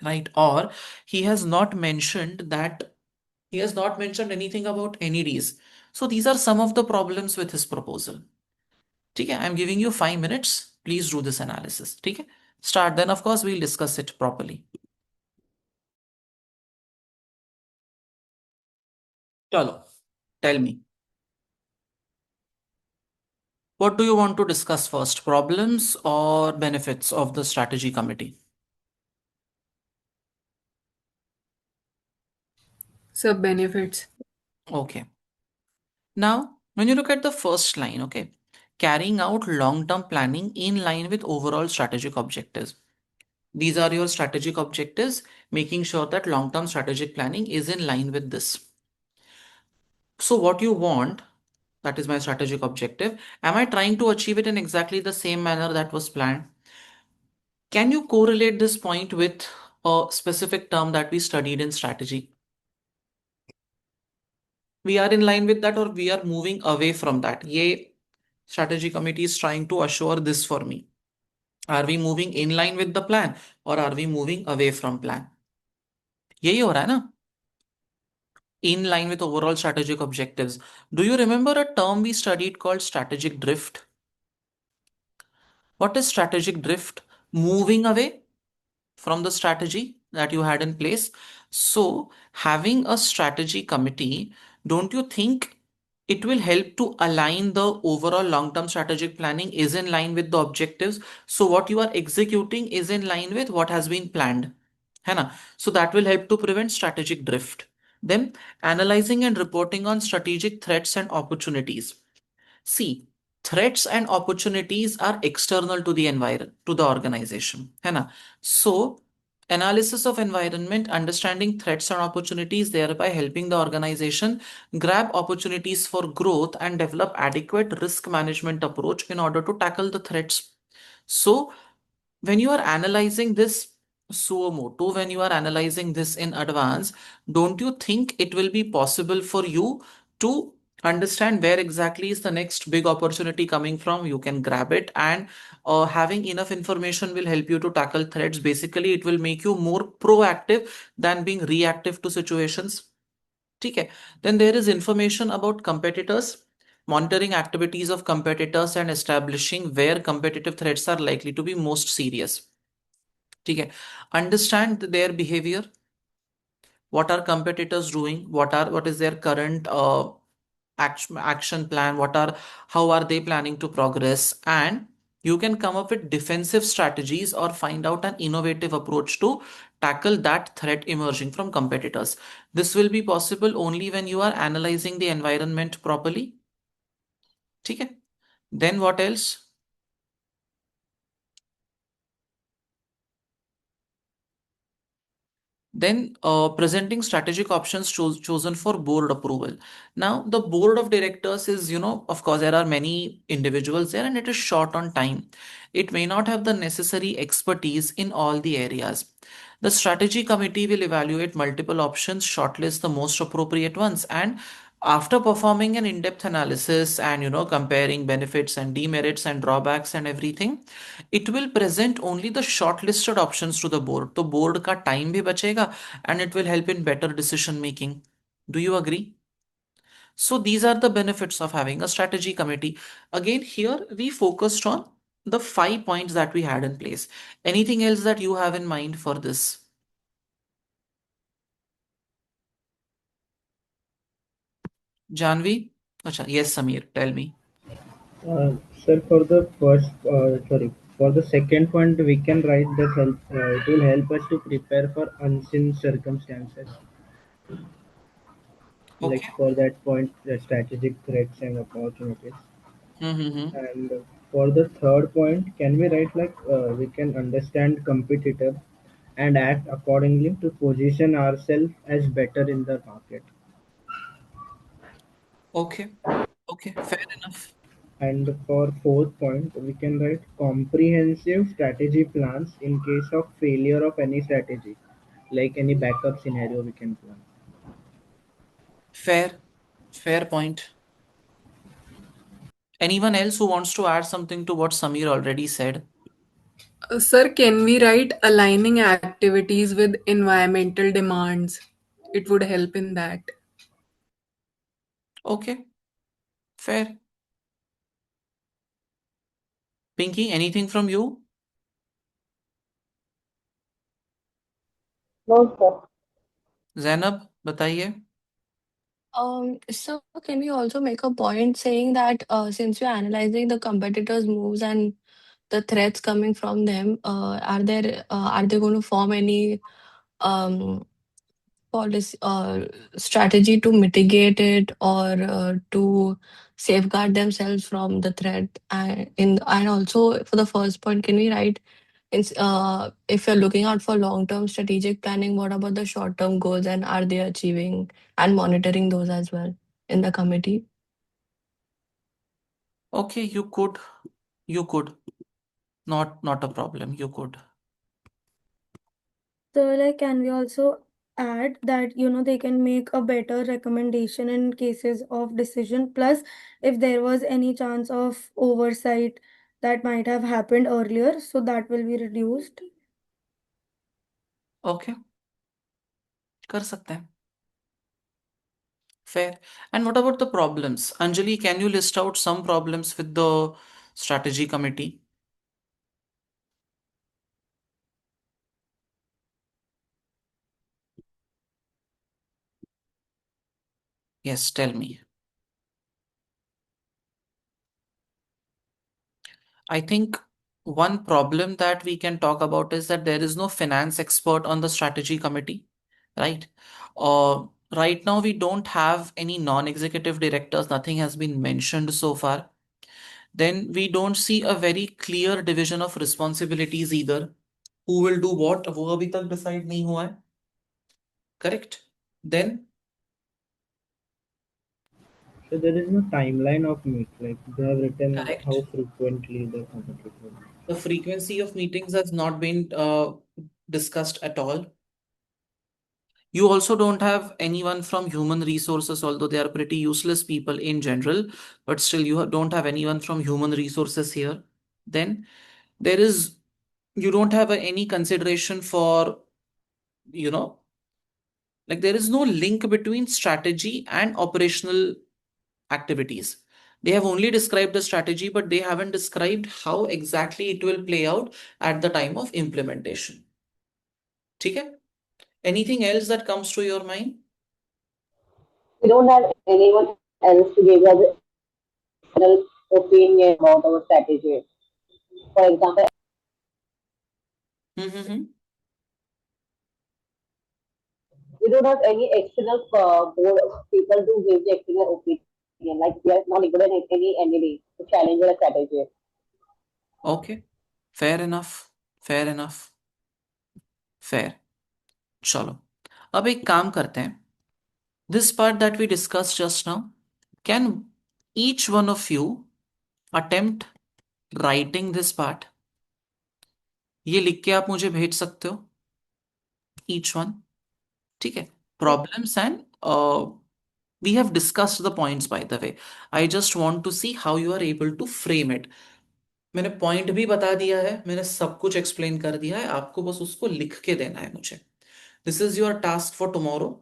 S1: Right? Or he has not mentioned anything about NEDs. So these are some of the problems with his proposal. ठीक है. I'm giving you 5 minutes. Please do this analysis. ठीक है. Start. Then of course we'll discuss it properly. चलो. Tell me. What do you want to discuss first? Problems or benefits of the strategy committee?
S6: Sub benefits.
S1: Okay. Now, when you look at the first line, okay, carrying out long-term planning in line with overall strategic objectives. These are your strategic objectives, making sure that long-term strategic planning is in line with this. So what you want That is my strategic objective. Am I trying to achieve it in exactly the same manner that was planned? Can you correlate this point with a specific term that we studied in strategy? We are in line with that, or we are moving away from that? Ye strategy committee is trying to assure this for me. Are we moving in line with the plan, or are we moving away from plan? यही हो रहा है ना? In line with overall strategic objectives. Do you remember a term we studied called strategic drift? What is strategic drift? Moving away from the strategy that you had in place. So, having a strategy committee, don't you think it will help to align the overall long term strategic planning is in line with the objectives? So, what you are executing is in line with what has been planned. है ना? So, that will help to prevent strategic drift. Then, analyzing and reporting on strategic threats and opportunities. See, threats and opportunities are external to the environment, to the organization. है ना? So, analysis of environment, understanding threats and opportunities, thereby helping the organization grab opportunities for growth and develop adequate risk management approach in order to tackle the threats. So, when you are analyzing this suo motu, when you are analyzing this in advance, don't you think it will be possible for you to understand where exactly is the next big opportunity coming from? You can grab it, and having enough information will help you to tackle threats. Basically, it will make you more proactive than being reactive to situations. ठीक है. Then there is information about competitors, monitoring activities of competitors and establishing where competitive threats are likely to be most serious. ठीक है. Understand their behavior. What are competitors doing? What is their current action plan? How are they planning to progress? And you can come up with defensive strategies or find out an innovative approach to tackle that threat emerging from competitors. This will be possible only when you are analyzing the environment properly. ठीक है. Then what else? Then presenting strategic options chosen for board approval. Now, the board of directors is, of course, there are many individuals there and it is short on time. It may not have the necessary expertise in all the areas. The strategy committee will evaluate multiple options, shortlist the most appropriate ones, and after performing an in-depth analysis and comparing benefits and demerits and drawbacks and everything, it will present only the shortlisted options to the board. तो board का time भी बचेगा and it will help in better decision making. Do you agree? So these are the benefits of having a strategy committee. Again, here we focused on the 5 points that we had in place. Anything else that you have in mind for this? Janvi? Acha, yes, Samir, tell me.
S7: Sir, for the second point, we can write that it will help us to prepare for unseen circumstances. Like
S1: Okay.
S7: for that point, the strategic threats and opportunities.
S1: Mm-hmm.
S7: And for the third point, can we write like we can understand competitor and act accordingly to position ourselves as better in the market.
S1: Okay. Okay. Fair enough.
S7: And for fourth point, we can write comprehensive strategy plans in case of failure of any strategy, like any backup scenario we can plan.
S1: Fair. Fair point. Anyone else who wants to add something to what Samir already said?
S6: Sir, can we write aligning activities with environmental demands? It would help in that.
S1: Okay, fair. Pinky, anything from you?
S10: No, sir.
S1: Zainab, बताइए.
S5: So can we also make a point saying that since we're analyzing the competitors' moves and the threats coming from them, are they going to form any um, policy strategy to mitigate it or to safeguard themselves from the threat? And also for the first point, can we write if you're looking out for long-term strategic planning, what about the short-term goals and are they achieving and monitoring those as well in the committee?
S1: Okay, you could, not a problem, you could.
S3: So, like, can we also add that, they can make a better recommendation in cases of decision? Plus, if there was any chance of oversight that might have happened earlier, so that will be reduced.
S1: Okay, कर सकते हैं. Fair. And what about the problems? Anjali, can you list out some problems with the strategy committee? Yes, tell me. I think one problem that we can talk about is that there is no finance expert on the strategy committee, right? Right now, we don't have any non-executive directors. Nothing has been mentioned so far. Then we don't see a very clear division of responsibilities either. Who will do what? वो अभी तक decide नहीं हुआ है. Correct? Then,
S7: So there is no timeline of meet. Like they have written how
S1: correct.
S7: frequently they communicate.
S1: The frequency of meetings has not been discussed at all. You also don't have anyone from human resources, although they are pretty useless people in general, but still you don't have anyone from human resources here. Then there is, you don't have any consideration for, you know, like there is no link between strategy and operational activities. They have only described the strategy, but they haven't described how exactly it will play out at the time of implementation. ठीक है? Anything else that comes to your mind?
S10: We don't have anyone else to give us external opinion about our strategy. For example,
S1: Mm-hmm.
S10: we don't have any external board of people to give the external opinion. Like we are not included in any entity to challenge our strategy.
S1: Okay. Fair enough. Fair enough. Fair. चलो. अब एक काम करते हैं. This part that we discussed just now, can each one of you attempt writing this part? ये लिख के आप मुझे भेज सकते हो. Each one. ठीक है. Problems and we have discussed the points by the way. I just want to see how you are able to frame it. मैंने पॉइंट भी बता दिया है, मैंने सब कुछ एक्सप्लेन कर दिया है, आपको बस उसको लिख के देना है मुझे. This is your task for tomorrow.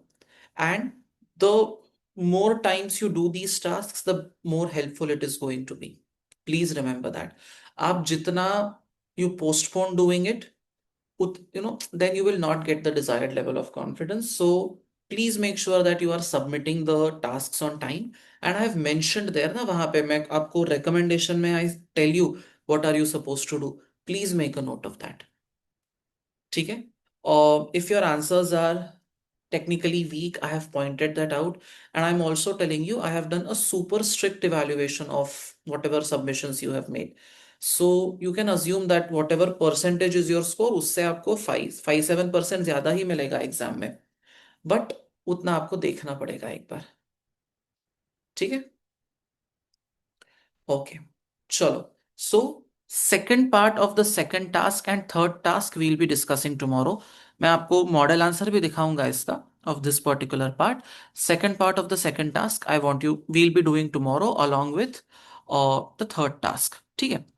S1: And the more times you do these tasks, the more helpful it is going to be. Please remember that. आप जितना you postpone doing it, then you will not get the desired level of confidence. So please make sure that you are submitting the tasks on time. And I have mentioned there ना वहां पे मैं आपको recommendation में I tell you what are you supposed to do. Please make a note of that. ठीक है? If your answers are technically weak, I have pointed that out. And I'm also telling you, I have done a super strict evaluation of whatever submissions you have made. So you can assume that whatever percentage is your score, उससे आपको 5-7% ज्यादा ही मिलेगा exam में. But उतना आपको देखना पड़ेगा एक बार. ठीक है? Okay. चलो. So second part of the second task and third task we'll be discussing tomorrow. मैं आपको मॉडल आंसर भी दिखाऊंगा इसका of this particular part. Second part of the second task I want you we'll be doing tomorrow along with the third task. ठीक है?